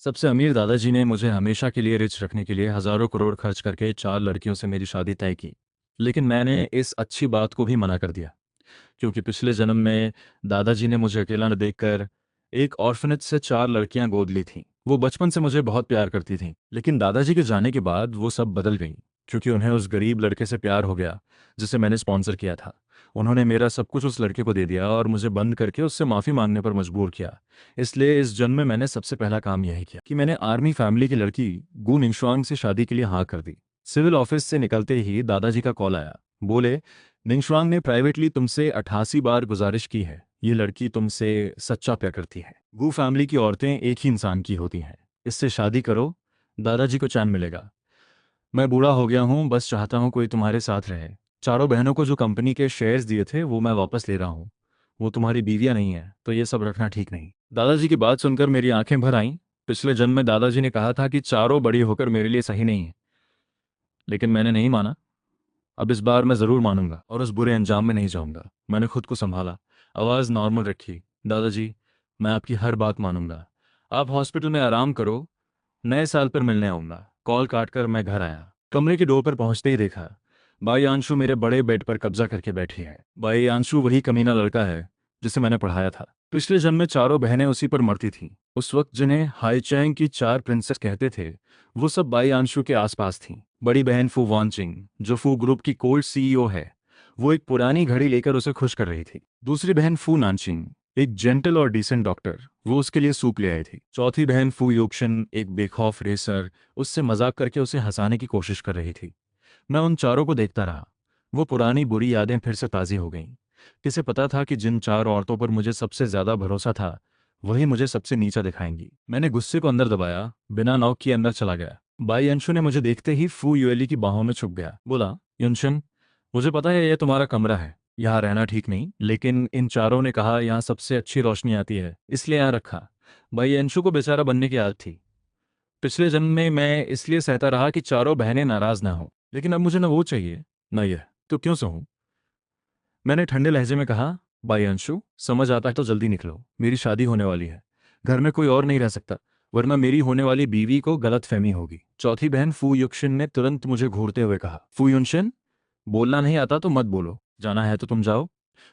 सबसे अमीर दादाजी ने मुझे हमेशा के लिए रिच रखने के लिए हजारों करोड़ खर्च करके 4 लड़कियों से मेरी शादी तय की। लेकिन मैंने इस अच्छी बात को भी मना कर दिया, क्योंकि पिछले जन्म में दादाजी ने मुझे अकेला न देखकर एक ऑर्फनेज से 4 लड़कियां गोद ली थीं। वो बचपन से मुझे बहुत प्यार करती थीं, लेकिन दादाजी के जाने के बाद वो सब बदल गई, क्योंकि उन्हें उस गरीब लड़के से प्यार हो गया जिसे मैंने स्पॉन्सर किया था। उन्होंने मेरा सब कुछ उस लड़के को दे दिया और मुझे बंद करके उससे माफ़ी मांगने पर मजबूर किया। इसलिए इस जन्म में मैंने सबसे पहला काम यही किया कि मैंने आर्मी फैमिली की लड़की गु निंगशुआंग से शादी के लिए हाँ कर दी। सिविल ऑफिस से निकलते ही दादाजी का कॉल आया। बोले, निंगशुआंग ने प्राइवेटली तुमसे 88 बार गुजारिश की है, ये लड़की तुमसे सच्चा प्यार करती है। गु फैमिली की औरतें एक ही इंसान की होती हैं, इससे शादी करो, दादाजी को चैन मिलेगा। मैं बूढ़ा हो गया हूँ, बस चाहता हूँ कोई तुम्हारे साथ रहे। चारों बहनों को जो कंपनी के शेयर्स दिए थे वो मैं वापस ले रहा हूँ। वो तुम्हारी बीवियाँ नहीं है, तो ये सब रखना ठीक नहीं। दादाजी की बात सुनकर मेरी आंखें भर आईं। पिछले जन्म में दादाजी ने कहा था कि चारों बड़ी होकर मेरे लिए सही नहीं है, लेकिन मैंने नहीं माना। अब इस बार मैं जरूर मानूंगा और उस बुरे अंजाम में नहीं जाऊंगा। मैंने खुद को संभाला, आवाज नॉर्मल रखी। दादाजी, मैं आपकी हर बात मानूंगा। आप हॉस्पिटल में आराम करो, नए साल पर मिलने आऊंगा। कॉल काटकर मैं घर आया। कमरे की डोर पर पहुंचते ही देखा भाई आंशु मेरे बड़े बेड पर कब्जा करके बैठी है। भाई आंशु वही कमीना लड़का है जिसे मैंने पढ़ाया था। पिछले जन्म में चारों बहनें उसी पर मरती थीं। उस वक्त जिन्हें हाईचैंग की 4 प्रिंसेस कहते थे, वो सब बाई आंशु के आसपास थीं। बड़ी बहन फू वांचिंग, जो फू ग्रुप की कोल्ड सीईओ है, वो एक पुरानी घड़ी लेकर उसे खुश कर रही थी। दूसरी बहन फू नानचिंग, एक जेंटल और डिसेंट डॉक्टर, वो उसके लिए सूप ले आई थी। चौथी बहन फू योक्शन, एक बेखौफ रेसर, उससे मजाक करके उसे हंसाने की कोशिश कर रही थी। मैं उन चारों को देखता रहा। वो पुरानी बुरी यादें फिर से ताज़ी हो गईं। किसे पता था कि जिन 4 औरतों पर मुझे सबसे ज्यादा भरोसा था, वही मुझे सबसे नीचा दिखाएंगी। मैंने गुस्से को अंदर दबाया, बिना नॉक किए अंदर चला गया। बाई अंशु ने मुझे देखते ही फू युएली की बाहों में छुप गया। बोला, युनशन, मुझे पता है ये तुम्हारा कमरा है, यहाँ रहना ठीक नहीं, लेकिन इन चारों ने कहा यहाँ सबसे अच्छी रोशनी आती है, इसलिए यहाँ रखा। भाई अंशु को बेचारा बनने की आदत थी। पिछले जन्म में मैं इसलिए सहता रहा कि चारों बहनें नाराज ना हो, लेकिन अब मुझे ना वो चाहिए ना यह, तो क्यों सहूं? मैंने ठंडे लहजे में कहा, भाई अंशु, समझ आता है तो जल्दी निकलो, मेरी शादी होने वाली है। घर में कोई और नहीं रह सकता, वरना मेरी होने वाली बीवी को गलतफहमी होगी। चौथी बहन फू युक्शिन ने तुरंत मुझे घूरते हुए कहा, फू युनशिन, बोलना नहीं आता तो मत बोलो, जाना है तो तुम जाओ।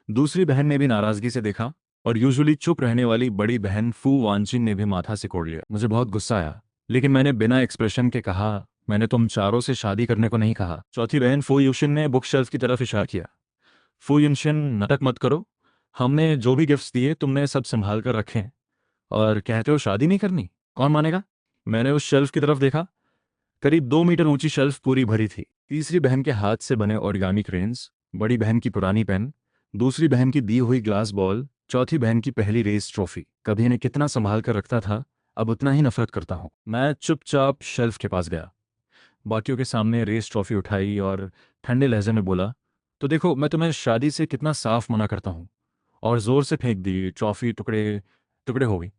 दूसरी बहन ने भी नाराजगी से देखा, और यूजुअली चुप रहने वाली बड़ी बहन फू वांचिन ने भी माथा सिकोड़ लिया। मुझे बहुत गुस्सा आया, लेकिन मैंने बिना एक्सप्रेशन के कहा, मैंने तुम चारों से शादी करने को नहीं कहा। चौथी बहन फू यूशिन ने बुक शेल्फ की तरफ इशारा किया। फू यूशिन, नाटक मत करो, हमने जो भी गिफ्ट्स दिए तुमने सब संभाल कर रखे हैं, और कहते हो शादी नहीं करनी, कौन मानेगा? मैंने उस शेल्फ की तरफ देखा। करीब 2 मीटर ऊंची शेल्फ पूरी भरी थी। तीसरी बहन के हाथ से बने ऑर्गेनिक रेन्स, बड़ी बहन की पुरानी पेन, दूसरी बहन की दी हुई ग्लास बॉल, चौथी बहन की पहली रेस ट्रॉफी। कभी इन्हें कितना संभाल कर रखता था, अब उतना ही नफरत करता हूँ। मैं चुपचाप शेल्फ के पास गया, बाकियों के सामने रेस ट्रॉफी उठाई और ठंडे लहजे में बोला, तो देखो मैं तुम्हें शादी से कितना साफ मना करता हूँ, और जोर से फेंक दी। ट्रॉफी टुकड़े टुकड़े हो गई।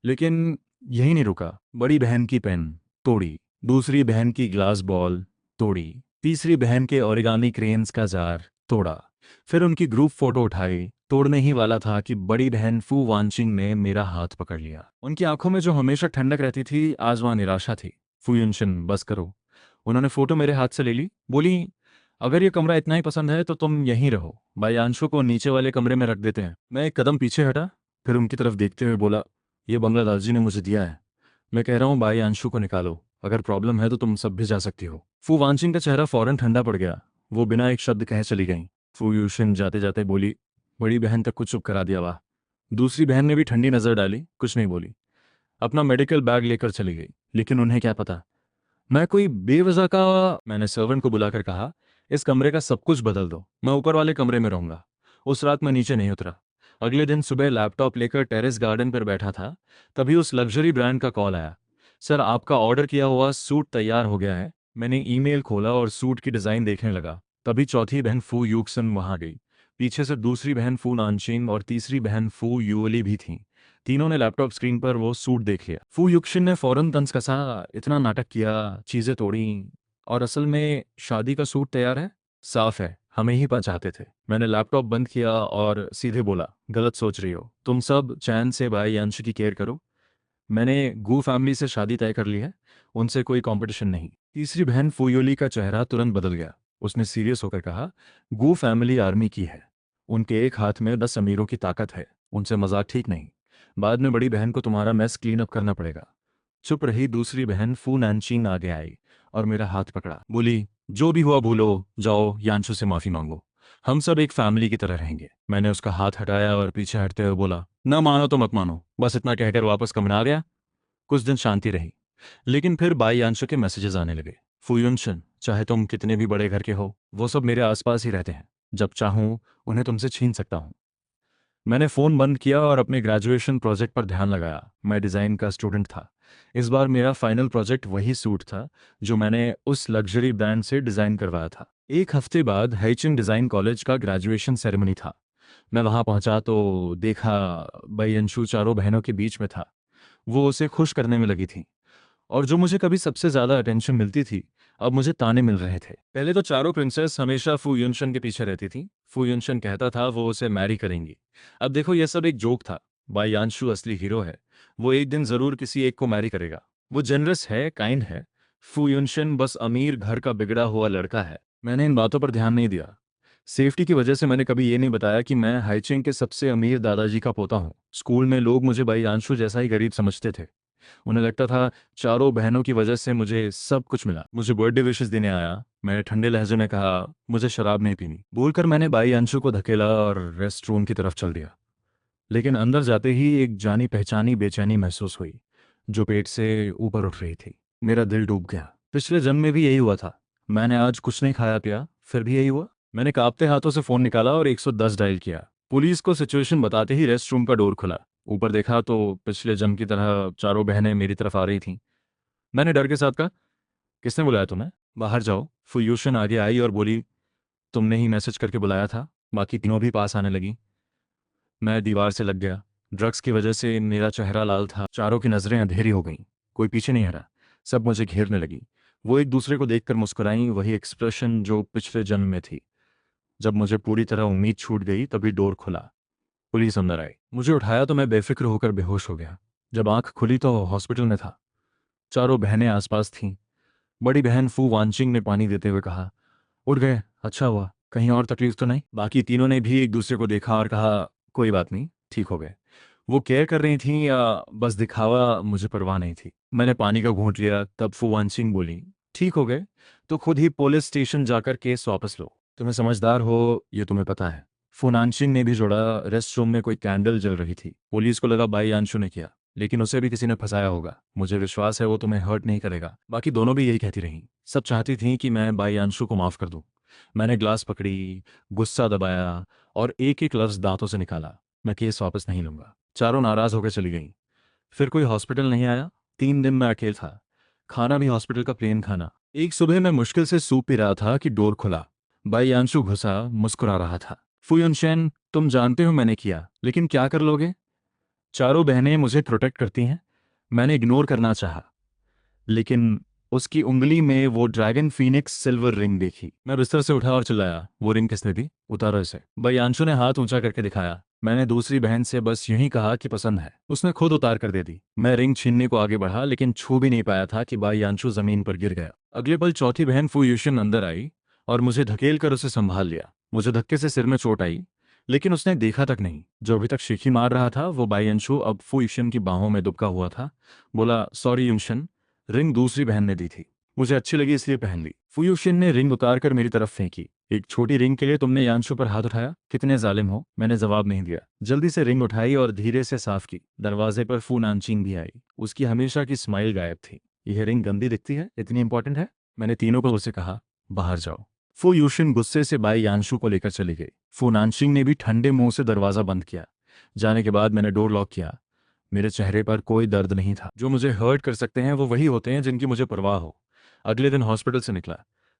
लेकिन यही नहीं रुका। बड़ी बहन की पेन तोड़ी, दूसरी बहन की ग्लास बॉल तोड़ी, तीसरी बहन के ओरिगामी क्रेन्स का जार तोड़ा। फिर उनकी ग्रुप फोटो उठाई। तोड़ने ही वाला था कि बड़ी बहन फू वांचिंग ने मेरा हाथ पकड़ लिया। उनकी आंखों में जो हमेशा ठंडक रहती थी, आज वहां निराशा थी। फू युनशिन, बस करो। उन्होंने फोटो मेरे हाथ से ले ली। बोली, अगर ये कमरा इतना ही पसंद है तो तुम यहीं रहो, भाई अंशु को नीचे वाले कमरे में रख देते हैं। मैं एक कदम पीछे हटा, फिर उनकी तरफ देखते हुए बोला, ये बंगला दादाजी ने मुझे दिया है, मैं कह रहा हूँ भाई अंशु को निकालो, अगर प्रॉब्लम है तो तुम सब भी जा सकती हो। फू वांचिंग का चेहरा फौरन ठंडा पड़ गया। वो बिना एक शब्द कहे चली गई। फू यूशिन जाते जाते बोली, बड़ी बहन तक को चुप करा दिया, वाह। दूसरी बहन ने भी ठंडी नजर डाली, कुछ नहीं बोली, अपना मेडिकल बैग लेकर चली गई। लेकिन उन्हें क्या पता, मैं कोई बेवजह का। मैंने सर्वेंट को बुलाकर कहा, इस कमरे का सब कुछ बदल दो, मैं ऊपर वाले कमरे में रहूंगा। उस रात मैं नीचे नहीं उतरा। अगले दिन सुबह लैपटॉप लेकर टेरेस गार्डन पर बैठा था, तभी उस लग्जरी ब्रांड का कॉल आया। सर, आपका ऑर्डर किया हुआ सूट तैयार हो गया है। मैंने ईमेल खोला और सूट की डिज़ाइन देखने लगा। तभी चौथी बहन फू यूक्सन वहां गई। पीछे से दूसरी बहन फू नानचिंग और तीसरी बहन फू यूली भी थीं। तीनों ने लैपटॉप स्क्रीन पर वो सूट देख लिया। फू युक्शिन ने फौरन तंज कसा, इतना नाटक किया, चीजें तोड़ी, और असल में शादी का सूट तैयार है, साफ है हमें ही चाहते थे। मैंने लैपटॉप बंद किया और सीधे बोला, गलत सोच रही हो, तुम सब चैन से भाई अंश की केयर करो, मैंने गू फैमिली से शादी तय कर ली है, उनसे कोई कंपटीशन नहीं। तीसरी बहन फुयोली का चेहरा तुरंत बदल गया। उसने सीरियस होकर कहा, गू फैमिली आर्मी की है, उनके एक हाथ में 10 अमीरों की ताकत है, उनसे मजाक ठीक नहीं। बाद में बड़ी बहन को तुम्हारा मैस क्लीन अप करना पड़ेगा। चुप रही दूसरी बहन फू नानचिंग आगे आई और मेरा हाथ पकड़ा, बोली, जो भी हुआ भूलो, जाओ यांशु से माफी मांगो, हम सब एक फैमिली की तरह रहेंगे। मैंने उसका हाथ हटाया और पीछे हटते हुए बोला, ना मानो तो मत मानो, बस इतना कहकर वापस कमरा गया। कुछ दिन शांति रही, लेकिन फिर बाई यांशु के मैसेजेस आने लगे। फुयुनशन, चाहे तुम कितने भी बड़े घर के हो, वो सब मेरे आसपास ही रहते हैं, जब चाहूं उन्हें तुमसे छीन सकता हूं। मैंने फ़ोन बंद किया और अपने ग्रेजुएशन प्रोजेक्ट पर ध्यान लगाया। मैं डिज़ाइन का स्टूडेंट था। इस बार मेरा फाइनल प्रोजेक्ट वही सूट था जो मैंने उस लग्जरी ब्रांड से डिज़ाइन करवाया था। एक हफ्ते बाद हैचिंग डिज़ाइन कॉलेज का ग्रेजुएशन सेरेमनी था। मैं वहाँ पहुँचा तो देखा बैयंशु चारों बहनों के बीच में था। वो उसे खुश करने में लगी थी, और जो मुझे कभी सबसे ज्यादा अटेंशन मिलती थी, अब मुझे ताने मिल रहे थे। पहले तो चारों प्रिंसेस हमेशा फू युनशन के पीछे रहती थी। फू युनशन कहता था वो उसे मैरी करेंगी। अब देखो, यह सब एक जोक था। बायांशु असली हीरो है, वो एक दिन जरूर किसी एक को मैरी करेगा। वो जनरस है, काइंड है। फू युनशन बस अमीर घर का बिगड़ा हुआ लड़का है। मैंने इन बातों पर ध्यान नहीं दिया। सेफ्टी की वजह से मैंने कभी ये नहीं बताया कि मैं हाइचिंग के सबसे अमीर दादाजी का पोता हूँ। स्कूल में लोग मुझे बायांशु जैसा ही गरीब समझते थे। उन्हें लगता था चारों बहनों की वजह से मुझे सब कुछ मिला। मुझे बर्थडे विशेस देने आया। मैंने ठंडे लहजे में कहा, मुझे शराब नहीं पीनी बोलकर मैंने बाई अंशु को धकेला और रेस्ट रूम की तरफ चल दिया। लेकिन अंदर जाते ही एक जानी पहचानी बेचैनी महसूस हुई, जो पेट से ऊपर उठ रही थी। मेरा दिल डूब गया। पिछले जन्म में भी यही हुआ था। मैंने आज कुछ नहीं खाया पिया, फिर भी यही हुआ। मैंने कांपते हाथों से फोन निकाला और 110 डायल किया। पुलिस को सिचुएशन बताते ही रेस्ट रूम का डोर खुला। ऊपर देखा तो पिछले जन्म की तरह चारों बहनें मेरी तरफ आ रही थीं। मैंने डर के साथ कहा, किसने बुलाया तुम्हें? बाहर जाओ। फुयूशन आगे आई और बोली, तुमने ही मैसेज करके बुलाया था। बाकी तीनों भी पास आने लगी। मैं दीवार से लग गया। ड्रग्स की वजह से मेरा चेहरा लाल था। चारों की नजरें अंधेरी हो गईं। कोई पीछे नहीं हटा। सब मुझे घेरने लगी। वो एक दूसरे को देखकर मुस्कुराईं, वही एक्सप्रेशन जो पिछले जन्म में थी। जब मुझे पूरी तरह उम्मीद छूट गई तभी डोर खुला। पुलिस अंदर आई। मुझे उठाया तो मैं बेफिक्र होकर बेहोश हो गया। जब आंख खुली तो हॉस्पिटल में था। चारों बहनें आसपास थीं। बड़ी बहन फू वांचिंग ने पानी देते हुए कहा, उठ गए, अच्छा हुआ, कहीं और तकलीफ तो नहीं? बाकी तीनों ने भी एक दूसरे को देखा और कहा, कोई बात नहीं, ठीक हो गए। वो केयर कर रही थी या बस दिखावा, मुझे परवाह नहीं थी। मैंने पानी का घूंट लिया। तब फू वांचिंग बोली, ठीक हो गए तो खुद ही पुलिस स्टेशन जाकर केस वापस लो। तुम्हें समझदार हो ये तुम्हें पता है। फुनांशिंग ने भी जोड़ा, रेस्ट रूम में कोई कैंडल जल रही थी। पुलिस को लगा भाई अंशु ने किया, लेकिन उसे भी किसी ने फंसाया होगा। मुझे विश्वास है वो तुम्हें हर्ट नहीं करेगा। बाकी दोनों भी यही कहती रहीं। सब चाहती थीं कि मैं भाई अंशु को माफ कर दूं। मैंने ग्लास पकड़ी, गुस्सा दबाया और एक एक लफ्ज दांतों से निकाला, मैं केस वापस नहीं लूंगा। चारों नाराज होकर चली गईं। फिर कोई हॉस्पिटल नहीं आया। 3 दिन मैं अकेला था। खाना भी हॉस्पिटल का प्लेन खाना। एक सुबह मैं मुश्किल से सूप पी रहा था कि डोर खुला। भाई अंशु घुसा, मुस्कुरा रहा था। फुयनशेन, तुम जानते हो मैंने किया, लेकिन क्या कर लोगे? चारों बहनें मुझे प्रोटेक्ट करती हैं। मैंने इग्नोर करना चाहा, लेकिन उसकी उंगली में वो ड्रैगन फीनिक्स सिल्वर रिंग देखी। मैं बिस्तर से उठा और चिल्लाया, वो रिंग किसने दी? उतारो इसे। बयानशु ने हाथ ऊंचा करके दिखाया। मैंने दूसरी बहन से बस यूं ही कहा कि पसंद है। उसने खुद उतार कर दे दी। मैं रिंग छीनने को आगे बढ़ा, लेकिन छू भी नहीं पाया था कि बायांशु जमीन पर गिर गया। अगले पल चौथी बहन फुयुशन अंदर आई और मुझे धकेल कर उसे संभाल लिया। मुझे धक्के से सिर में चोट आई, लेकिन उसने देखा तक नहीं। जो अभी तक शीखी मार रहा था वो बायांशु अब फुयुशन की बाहों में दुबका हुआ था। बोला, सॉरी युशन, रिंग दूसरी बहन ने दी थी, मुझे अच्छी लगी इसलिए पहन ली। फुयुशिन ने रिंग उतारकर मेरी तरफ फेंकी। एक छोटी रिंग के लिए तुमने यांशु पर हाथ उठाया, कितने जालिम हो। मैंने जवाब नहीं दिया। जल्दी से रिंग उठाई और धीरे से साफ की। दरवाजे पर फू नानचिंग भी आई। उसकी हमेशा की स्माइल गायब थी। यह रिंग गंदी दिखती है, इतनी इंपॉर्टेंट है? मैंने तीनों को उसे कहा, बाहर जाओ। फू यूशिन गुस्से से बाई यांशु को लेकर चली गई। फू नानचिंग ने भी ठंडे मुंह से दरवाजा बंद किया। जाने के बाद मैंने डोर लॉक किया। मेरे चेहरे पर कोई दर्द नहीं था। जो मुझे हर्ट कर सकते हैं वो वही होते हैं जिनकी मुझे परवाह हो। अगले दिन हॉस्पिटल से निकला।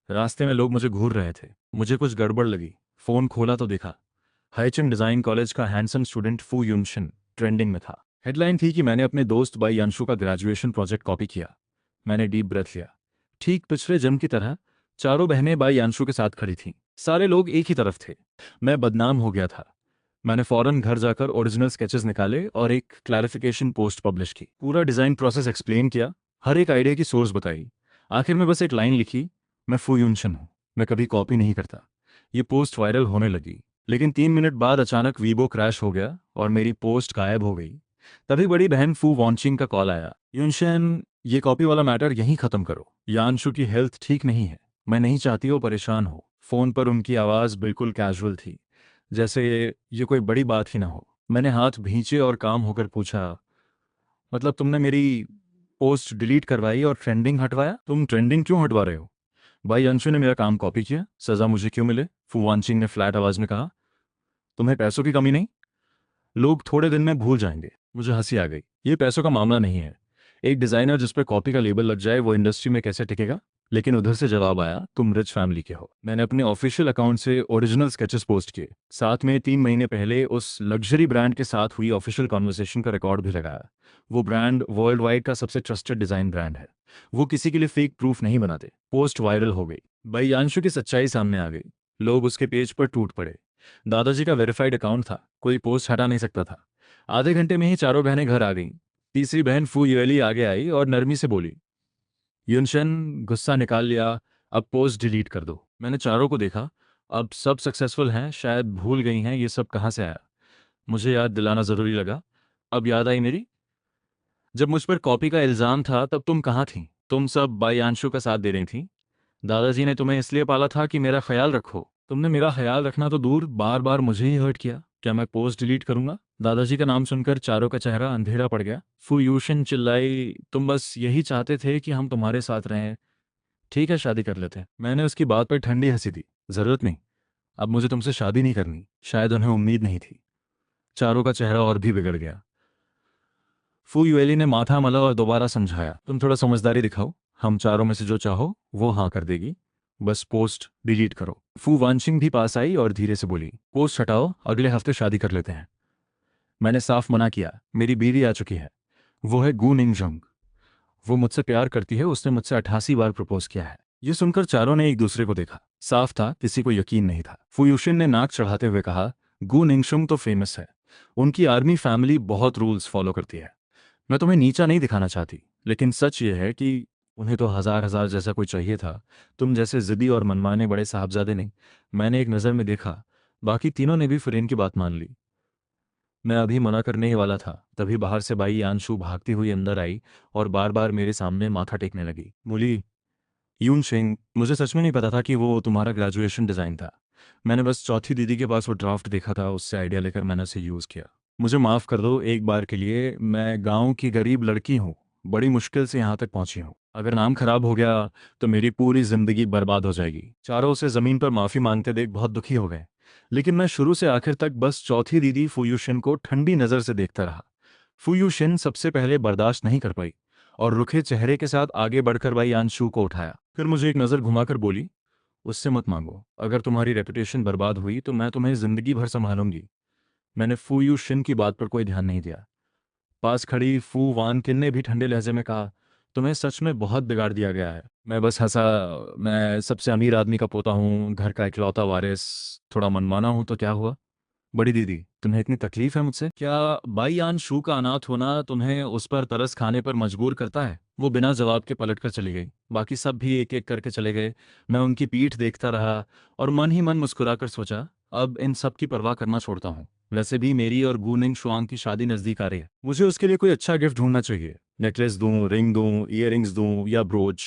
रास्ते में लोग मुझे घूर रहे थे। मुझे कुछ गड़बड़ लगी। फोन खोला तो देखा, हाइचिंग डिजाइन कॉलेज का हैंडसम स्टूडेंट फू युनशिन ट्रेंडिंग में था। हेडलाइन थी कि मैंने अपने दोस्त बाई यांशु का ग्रेजुएशन प्रोजेक्ट कॉपी किया। मैंने डीप ब्रेथ लिया। ठीक पिछले जन्म की तरह चारों बहनें बाई यांशु के साथ खड़ी थीं। सारे लोग एक ही तरफ थे। मैं बदनाम हो गया था। मैंने फ़ौरन घर जाकर ओरिजिनल स्केचेस निकाले और एक क्लैरिफिकेशन पोस्ट पब्लिश की। पूरा डिज़ाइन प्रोसेस एक्सप्लेन किया, हर एक आइडिया की सोर्स बताई। आखिर में बस एक लाइन लिखी, मैं फू यूनशन हूँ, मैं कभी कॉपी नहीं करता। ये पोस्ट वायरल होने लगी, लेकिन 3 मिनट बाद अचानक वीबो क्रैश हो गया और मेरी पोस्ट गायब हो गई। तभी बड़ी बहन फू वॉन्चिंग का कॉल आया, यूनशन, ये कॉपी वाला मैटर यहीं ख़त्म करो। यानशु की हेल्थ ठीक नहीं है, मैं नहीं चाहती वो परेशान हो। फ़ोन पर उनकी आवाज़ बिल्कुल कैजुअल थी, जैसे ये कोई बड़ी बात ही ना हो। मैंने हाथ भींचे और काम होकर पूछा, मतलब तुमने मेरी पोस्ट डिलीट करवाई और ट्रेंडिंग हटवाया? तुम ट्रेंडिंग क्यों हटवा रहे हो? भाई अंशु ने मेरा काम कॉपी किया, सज़ा मुझे क्यों मिले? फुवानचिंग ने फ्लैट आवाज़ में कहा। तुम्हें पैसों की कमी नहीं? लोग थोड़े दिन में भूल जाएंगे। मुझे हंसी आ गई। ये पैसों का मामला नहीं है। एक डिज़ाइनर जिस पर कॉपी का लेबल लग जाए वो इंडस्ट्री में कैसे टिकेगा? लेकिन उधर से जवाब आया, तुम रिच फैमिली के हो। मैंने अपने ऑफिशियल अकाउंट से ओरिजिनल स्केचेस पोस्ट किए, साथ में 3 महीने पहले उस लग्जरी ब्रांड के साथ हुई ऑफिशियल कॉन्वर्सेशन का रिकॉर्ड भी लगाया। वो ब्रांड वर्ल्ड वाइड का सबसे ट्रस्टेड डिज़ाइन ब्रांड है। वो किसी के लिए फेक प्रूफ नहीं बनाते। पोस्ट वायरल हो गई, भाई यांशु की सच्चाई सामने आ गई। लोग उसके पेज पर टूट पड़े। दादाजी का वेरीफाइड अकाउंट था, कोई पोस्ट हटा नहीं सकता था। आधे घंटे में ही चारों बहनें घर आ गईं। तीसरी बहन फू युएली आगे आई और नरमी से बोली, युनशन, गुस्सा निकाल लिया, अब पोस्ट डिलीट कर दो। मैंने चारों को देखा, अब सब सक्सेसफुल हैं, शायद भूल गई हैं ये सब कहाँ से आया। मुझे याद दिलाना ज़रूरी लगा। अब याद आई मेरी, जब मुझ पर कॉपी का इल्ज़ाम था तब तुम कहाँ थीं? तुम सब बाई आंशु का साथ दे रही थीं। दादाजी ने तुम्हें इसलिए पाला था कि मेरा ख्याल रखो। तुमने मेरा ख्याल रखना तो दूर, बार बार मुझे ही हर्ट किया। क्या मैं पोस्ट डिलीट करूंगा? दादाजी का नाम सुनकर चारों का चेहरा अंधेरा पड़ गया। फुयूशन चिल्लाई, तुम बस यही चाहते थे कि हम तुम्हारे साथ रहें। ठीक है, शादी कर लेते हैं। मैंने उसकी बात पर ठंडी हंसी दी। जरूरत नहीं, अब मुझे तुमसे शादी नहीं करनी। शायद उन्हें उम्मीद नहीं थी। चारों का चेहरा और भी बिगड़ गया। फू युएली ने माथा मला और दोबारा समझाया, तुम थोड़ा समझदारी दिखाओ, हम चारों में से जो चाहो वो हाँ कर देगी, बस पोस्ट डिलीट करो। फू वानशिंग भी पास आई और धीरे से बोली, पोस्ट हटाओ, अगले हफ्ते शादी कर लेते हैं। मैंने साफ मना किया, मेरी बीवी आ चुकी है, वो है गू निंगजंग। वो मुझसे प्यार करती है, उसने मुझसे 88 बार प्रपोज किया है। ये सुनकर चारों ने एक दूसरे को देखा। साफ था किसी को यकीन नहीं था। फुयूशिन ने नाक चढ़ाते हुए कहा, गू निंगशुंग तो फेमस है, उनकी आर्मी फैमिली बहुत रूल्स फॉलो करती है। मैं तुम्हें नीचा नहीं दिखाना चाहती, लेकिन सच ये है कि उन्हें तो हजार हजार जैसा कोई चाहिए था। तुम जैसे जिद्दी और मनमाने बड़े साहबजादे नहीं। मैंने एक नज़र में देखा, बाकी तीनों ने भी फुरेन की बात मान ली। मैं अभी मना करने ही वाला था, तभी बाहर से बाई यानशु भागती हुई अंदर आई और बार बार मेरे सामने माथा टेकने लगी। बोली, यून शेंग, मुझे सच में नहीं पता था कि वो तुम्हारा ग्रेजुएशन डिज़ाइन था। मैंने बस चौथी दीदी के पास वो ड्राफ्ट देखा था, उससे आइडिया लेकर मैंने उसे यूज़ किया। मुझे माफ़ कर दो एक बार के लिए, मैं गांव की गरीब लड़की हूँ, बड़ी मुश्किल से यहाँ तक पहुँची हूँ। अगर नाम खराब हो गया तो मेरी पूरी ज़िंदगी बर्बाद हो जाएगी। चारों उसे ज़मीन पर माफ़ी मांगते देख बहुत दुखी हो गए, लेकिन मैं शुरू से आखिर तक बस चौथी दीदी फुयूशन को ठंडी नज़र से देखता रहा। फुयूशन सबसे पहले बर्दाश्त नहीं कर पाई और रुखे चेहरे के साथ आगे बढ़कर भाई यानशु को उठाया। फिर मुझे एक नज़र घुमाकर बोली, उससे मत मांगो, अगर तुम्हारी रेपुटेशन बर्बाद हुई तो मैं तुम्हें ज़िंदगी भर संभालूंगी। मैंने फू यू शिन की बात पर कोई ध्यान नहीं दिया। पास खड़ी फू वान किन ने भी ठंडे लहजे में कहा, तुम्हें सच में बहुत बिगाड़ दिया गया है। मैं बस हंसा, मैं सबसे अमीर आदमी का पोता हूँ, घर का इकलौता वारिस, थोड़ा मनमाना हूँ तो क्या हुआ? बड़ी दीदी, तुम्हें इतनी तकलीफ है मुझसे? क्या बाई आन शू का अनाथ होना तुम्हें उस पर तरस खाने पर मजबूर करता है? वो बिना जवाब के पलट कर चली गई। बाकी सब भी एक एक करके चले गए। मैं उनकी पीठ देखता रहा और मन ही मन मुस्कुराकर सोचा, अब इन सब की परवाह करना छोड़ता हूँ। वैसे भी मेरी और गूनिंग शुआंग की शादी नज़दीक आ रही है, मुझे उसके लिए कोई अच्छा गिफ्ट ढूंढना चाहिए। नेकलेस दूँ, रिंग दूँ, ईयरिंग्स दूँ या ब्रोच।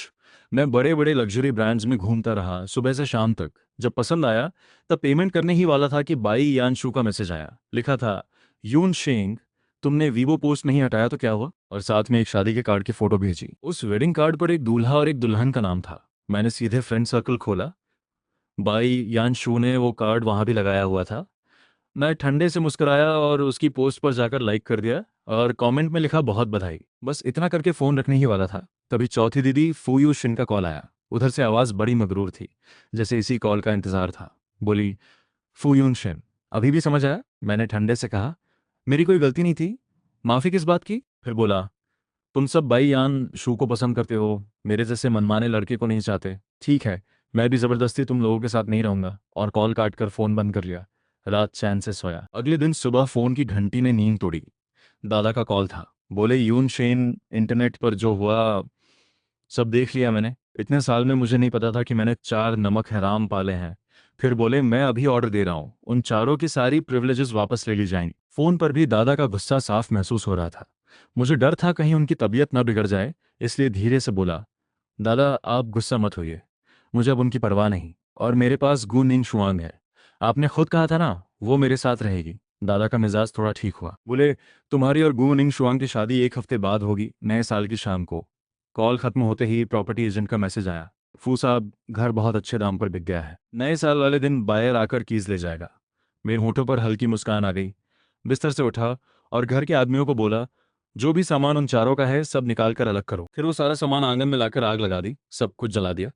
मैं बड़े बड़े लग्जरी ब्रांड्स में घूमता रहा सुबह से शाम तक। जब पसंद आया तब पेमेंट करने ही वाला था कि बाई यानशु का मैसेज आया। लिखा था, यून शेंग, तुमने वीवो पोस्ट नहीं हटाया तो क्या हुआ? और साथ में एक शादी के कार्ड की फोटो भेजी। उस वेडिंग कार्ड पर एक दूल्हा और एक दुल्हन का नाम था। मैंने सीधे फ्रेंड सर्कल खोला, बाई यानशु ने वो कार्ड वहां भी लगाया हुआ था। मैं ठंडे से मुस्कुराया और उसकी पोस्ट पर जाकर लाइक कर दिया और कमेंट में लिखा, बहुत बधाई। बस इतना करके फ़ोन रखने ही वाला था, तभी चौथी दीदी फूयू शिन का कॉल आया। उधर से आवाज़ बड़ी मगरूर थी, जैसे इसी कॉल का इंतज़ार था। बोली, फूयून शिन, अभी भी समझ आया? मैंने ठंडे से कहा, मेरी कोई गलती नहीं थी, माफ़ी किस बात की? फिर बोला, तुम सब बाई यान शू को पसंद करते हो, मेरे जैसे मनमाने लड़के को नहीं चाहते। ठीक है, मैं भी ज़बरदस्ती तुम लोगों के साथ नहीं रहूँगा। और कॉल काट कर फ़ोन बंद कर लिया। रात चैन से सोया। अगले दिन सुबह फोन की घंटी ने नींद तोड़ी। दादा का कॉल था। बोले यून शेन, इंटरनेट पर जो हुआ सब देख लिया मैंने। इतने साल में मुझे नहीं पता था कि मैंने 4 नमक हराम पाले हैं। फिर बोले मैं अभी ऑर्डर दे रहा हूँ, उन चारों की सारी प्रिविलेजेस वापस ले ली जाएंगी। फोन पर भी दादा का गुस्सा साफ महसूस हो रहा था। मुझे डर था कहीं उनकी तबीयत ना बिगड़ जाए, इसलिए धीरे से बोला, दादा आप गुस्सा मत होइए, मुझे अब उनकी परवाह नहीं, और मेरे पास गु निंग शुआंग है। आपने खुद कहा था ना वो मेरे साथ रहेगी। दादा का मिजाज थोड़ा ठीक हुआ। बोले तुम्हारी और गु निंग शुआंग की शादी 1 हफ्ते बाद होगी, नए साल की शाम को। कॉल खत्म होते ही प्रॉपर्टी एजेंट का मैसेज आया, फू साहब घर बहुत अच्छे दाम पर बिक गया है, नए साल वाले दिन बायर आकर कीज ले जाएगा। मेरे होठों पर हल्की मुस्कान आ गई। बिस्तर से उठा और घर के आदमियों को बोला, जो भी सामान उन चारों का है सब निकाल कर अलग करो। फिर वो सारा सामान आंगन में लाकर आग लगा दी, सब कुछ जला दिया।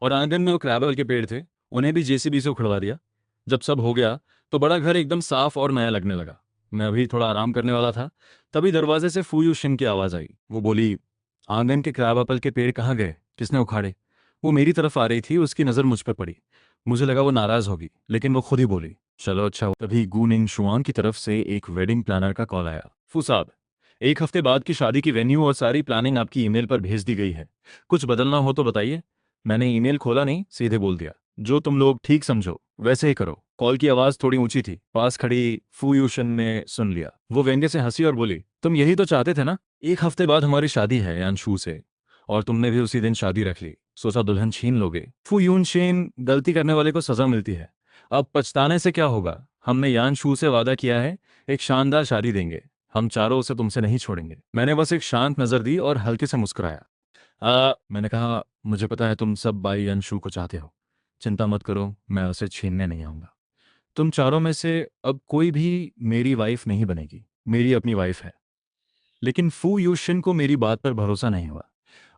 और आंगन में वो क्रैबल के पेड़ थे, उन्हें भी जेसीबी से उखड़वा दिया। जब सब हो गया तो बड़ा घर एकदम साफ और नया लगने लगा। मैं अभी थोड़ा आराम करने वाला था, तभी दरवाजे से फू युशिन की आवाज़ आई। वो बोली, आंगन के क्रैब एप्पल के पेड़ कहाँ गए, किसने उखाड़े? वो मेरी तरफ आ रही थी, उसकी नज़र मुझ पर पड़ी। मुझे लगा वो नाराज़ होगी, लेकिन वो खुद ही बोली, चलो अच्छा हुआ। तभी गू निंग शुआंग की तरफ से एक वेडिंग प्लानर का कॉल आया। फू साहब, 1 हफ्ते बाद की शादी की वेन्यू और सारी प्लानिंग आपकी ईमेल पर भेज दी गई है, कुछ बदलना हो तो बताइए। मैंने ईमेल खोला नहीं, सीधे बोल दिया, जो तुम लोग ठीक समझो वैसे ही करो। कॉल की आवाज़ थोड़ी ऊंची थी, पास खड़ी फू युशन ने सुन लिया। वो व्यंग्य से हंसी और बोली, तुम यही तो चाहते थे ना, 1 हफ्ते बाद हमारी शादी है यानशू से, और तुमने भी उसी दिन शादी रख ली, सोचा दुल्हन छीन लोगे। फू यून शेन, गलती करने वाले को सजा मिलती है, अब पछताने से क्या होगा। हमने यानशू से वादा किया है, एक शानदार शादी देंगे, हम चारों उसे तुमसे नहीं छोड़ेंगे। मैंने बस एक शांत नजर दी और हल्के से मुस्कुराया। मैंने कहा, मुझे पता है तुम सब बाई यानशू को चाहते हो, चिंता मत करो, मैं उसे छीनने नहीं आऊंगा। तुम चारों में से अब कोई भी मेरी वाइफ नहीं बनेगी, मेरी अपनी वाइफ है। लेकिन फू यूशिन को मेरी बात पर भरोसा नहीं हुआ।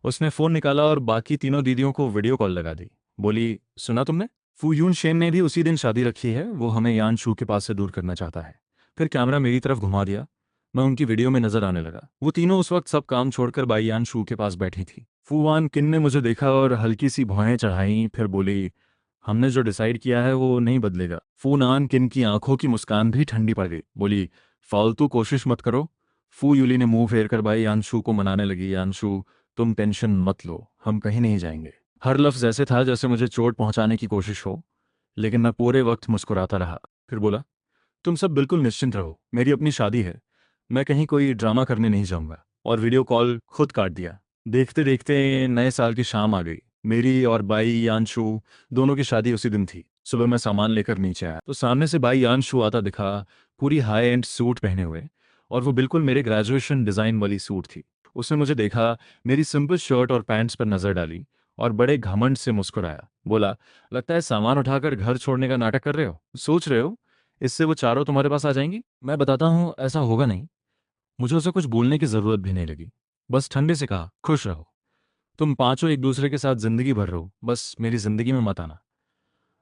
उसने फोन निकाला और बाकी तीनों दीदियों को वीडियो कॉल लगा दी। बोली, सुना तुमने, फू यून शेन ने भी उसी दिन शादी रखी है, वो हमें यान शू के पास से दूर करना चाहता है। फिर कैमरा मेरी तरफ घुमा दिया। मैं उनकी वीडियो में नजर आने लगा। वो तीनों उस वक्त सब काम छोड़कर बाई यान शू के पास बैठी थी। फू वान किन ने मुझे देखा और हल्की सी भौहें चढ़ाई, फिर बोली, हमने जो डिसाइड किया है वो नहीं बदलेगा। फू नान किन की आंखों की मुस्कान भी ठंडी पड़ गई। बोली, फालतू कोशिश मत करो। फू यूली ने मुंह फेर कर भाई यानशू को मनाने लगी, यानशू तुम टेंशन मत लो, हम कहीं नहीं जाएंगे। हर लफ्ज ऐसे था जैसे मुझे चोट पहुंचाने की कोशिश हो, लेकिन मैं पूरे वक्त मुस्कुराता रहा। फिर बोला, तुम सब बिल्कुल निश्चिंत रहो, मेरी अपनी शादी है, मैं कहीं कोई ड्रामा करने नहीं जाऊंगा। और वीडियो कॉल खुद काट दिया। देखते देखते नए साल की शाम आ गई। मेरी और बाई यानशू दोनों की शादी उसी दिन थी। सुबह मैं सामान लेकर नीचे आया तो सामने से बाई यानशू आता दिखा, पूरी हाई एंड सूट पहने हुए, और वो बिल्कुल मेरे ग्रेजुएशन डिज़ाइन वाली सूट थी। उसने मुझे देखा, मेरी सिंपल शर्ट और पैंट्स पर नज़र डाली और बड़े घमंड से मुस्कुराया। बोला, लगता है सामान उठाकर घर छोड़ने का नाटक कर रहे हो, सोच रहे हो इससे वो चारों तुम्हारे पास आ जाएंगी। मैं बताता हूँ ऐसा होगा नहीं। मुझे उसे कुछ बोलने की जरूरत भी नहीं लगी, बस ठंडे से कहा, खुश रहो, तुम पांचों एक दूसरे के साथ जिंदगी भर रहो, बस मेरी जिंदगी में मत आना।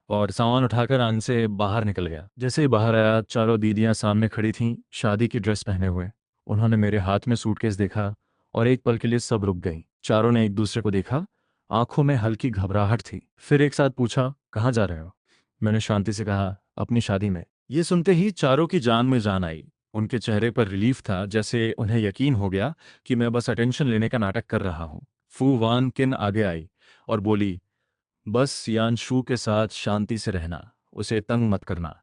और सामान उठाकर आंग से बाहर निकल गया। जैसे ही बाहर आया, चारों दीदियां सामने खड़ी थीं, शादी की ड्रेस पहने हुए। उन्होंने मेरे हाथ में सूटकेस देखा और एक पल के लिए सब रुक गई। चारों ने एक दूसरे को देखा, आंखों में हल्की घबराहट थी। फिर एक साथ पूछा, कहाँ जा रहे हो? मैंने शांति से कहा, अपनी शादी में। ये सुनते ही चारों की जान में जान आई। उनके चेहरे पर रिलीफ था, जैसे उन्हें यकीन हो गया कि मैं बस अटेंशन लेने का नाटक कर रहा हूँ। फू वान किन आगे आई और बोली, बस यानशू के साथ शांति से रहना, उसे तंग मत करना।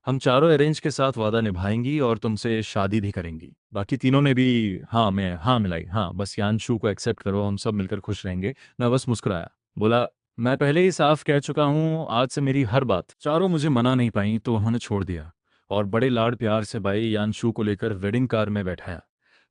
हम चारों अरेंज के साथ वादा निभाएंगी और तुमसे शादी भी करेंगी। बाकी तीनों ने भी हाँ में हाँ मिलाई। हाँ, बस यानशू को एक्सेप्ट करो, हम सब मिलकर खुश रहेंगे। मैं बस मुस्कुराया। बोला, मैं पहले ही साफ कह चुका हूँ, आज से मेरी हर बात। चारों मुझे मना नहीं पाई तो उन्होंने छोड़ दिया और बड़े लाड़ प्यार से भाई यानशू को लेकर वेडिंग कार में बैठाया।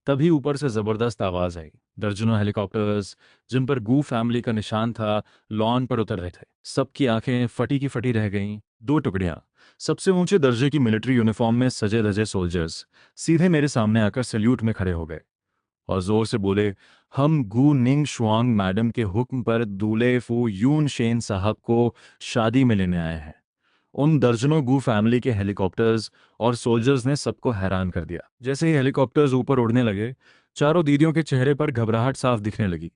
तभी ऊपर से जबरदस्त आवाज आई। दर्जनों हेलीकॉप्टर्स, जिन पर गू फैमिली का निशान था, लॉन पर उतर रहे थे। सबकी आंखें फटी की फटी रह गईं। दो टुकड़ियां, सबसे ऊंचे दर्जे की मिलिट्री यूनिफॉर्म में सजे धजे सोल्जर्स, सीधे मेरे सामने आकर सैल्यूट में खड़े हो गए और जोर से बोले, हम गू निंग शुआंग मैडम के हुक्म पर दूल्हे फू यून शेन साहब को शादी में लेने आए हैं। उन दर्जनों गू फैमिली के हेलीकॉप्टर्स और सोल्जर्स ने सबको हैरान कर दिया। जैसे ही हेलीकॉप्टर्स ऊपर उड़ने लगे, चारों दीदियों के चेहरे पर घबराहट साफ दिखने लगी।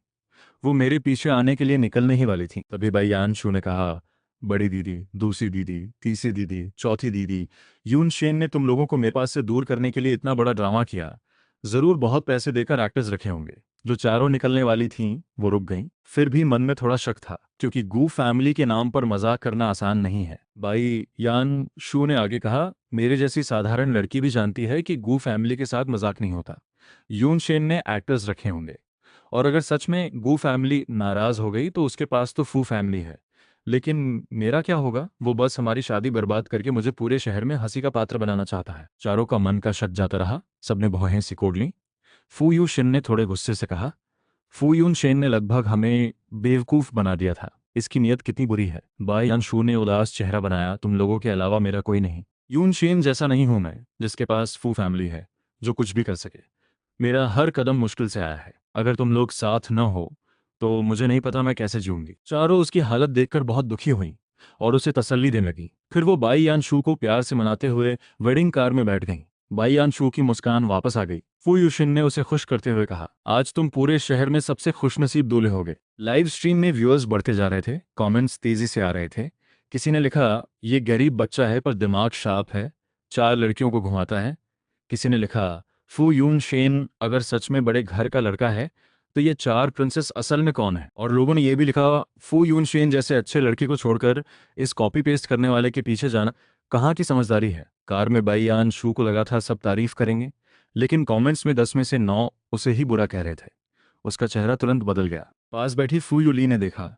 वो मेरे पीछे आने के लिए निकलने ही वाली थी। तभी भाई यानशू ने कहा, बड़ी दीदी, दूसरी दीदी, तीसरी दीदी, चौथी दीदी। यून शेन ने तुम लोगों को मेरे पास से दूर करने के लिए इतना बड़ा ड्रामा किया। जरूर बहुत पैसे देकर एक्टर्स रखे होंगे। जो चारों निकलने वाली थीं वो रुक गईं। फिर भी मन में थोड़ा शक था, क्योंकि गू फैमिली के नाम पर मजाक करना आसान नहीं है। भाई यान शू ने आगे कहा, मेरे जैसी साधारण लड़की भी जानती है कि गू फैमिली के साथ मजाक नहीं होता। यून शेन ने एक्टर्स रखे होंगे, और अगर सच में गू फैमिली नाराज हो गई तो उसके पास तो फू फैमिली है। लेकिन मेरा क्या होगा? वो बस हमारी शादी बर्बाद करके मुझे पूरे शहर में हंसी का पात्र बनाना चाहता है। चारों का मन का शक जाता रहा। सबने भौहें सिकोड़ लीं। फू यू शिन ने थोड़े गुस्से से कहा, फू यून शेन ने लगभग हमें बेवकूफ बना दिया था। इसकी नीयत कितनी बुरी है। बाई यान शू ने उदास चेहरा बनाया, तुम लोगों के अलावा मेरा कोई नहीं। यून शेन जैसा नहीं हूं मैं, जिसके पास फू फैमिली है जो कुछ भी कर सके। मेरा हर कदम मुश्किल से आया है। अगर तुम लोग साथ न हो तो मुझे नहीं पता मैं कैसे जीऊंगी। चारों उसकी हालत देखकर बहुत दुखी हुई और उसे तसल्ली देने लगी। फिर वो बाई यान शू को प्यार से मनाते हुए वेडिंग कार में बैठ गईं। बाई यान शू की मुस्कान वापस आ गई। फू यूशिन ने उसे खुश करते हुए कहा, आज तुम पूरे शहर में सबसे खुशनसीब दूल्हे होगे। लाइव स्ट्रीम में व्यूअर्स बढ़ते जा रहे थे। कमेंट्स तेजी से आ रहे थे। किसी ने लिखा, ये गरीब बच्चा है पर दिमाग शार्प है, 4 लड़कियों को घुमाता है। किसी ने लिखा, फू यून शेन अगर सच में बड़े घर का लड़का है तो ये 4 प्रिंसेस असल में कौन है? और लोगों ने यह भी लिखा, फू यून शेन जैसे अच्छे लड़के को छोड़कर इस कॉपी पेस्ट करने वाले के पीछे जाना कहाँ की समझदारी है। कार में बाई यान शू को लगा था सब तारीफ करेंगे, लेकिन कमेंट्स में 10 में से 9 उसे ही बुरा कह रहे थे। उसका चेहरा तुरंत बदल गया। पास बैठी फू यूली ने देखा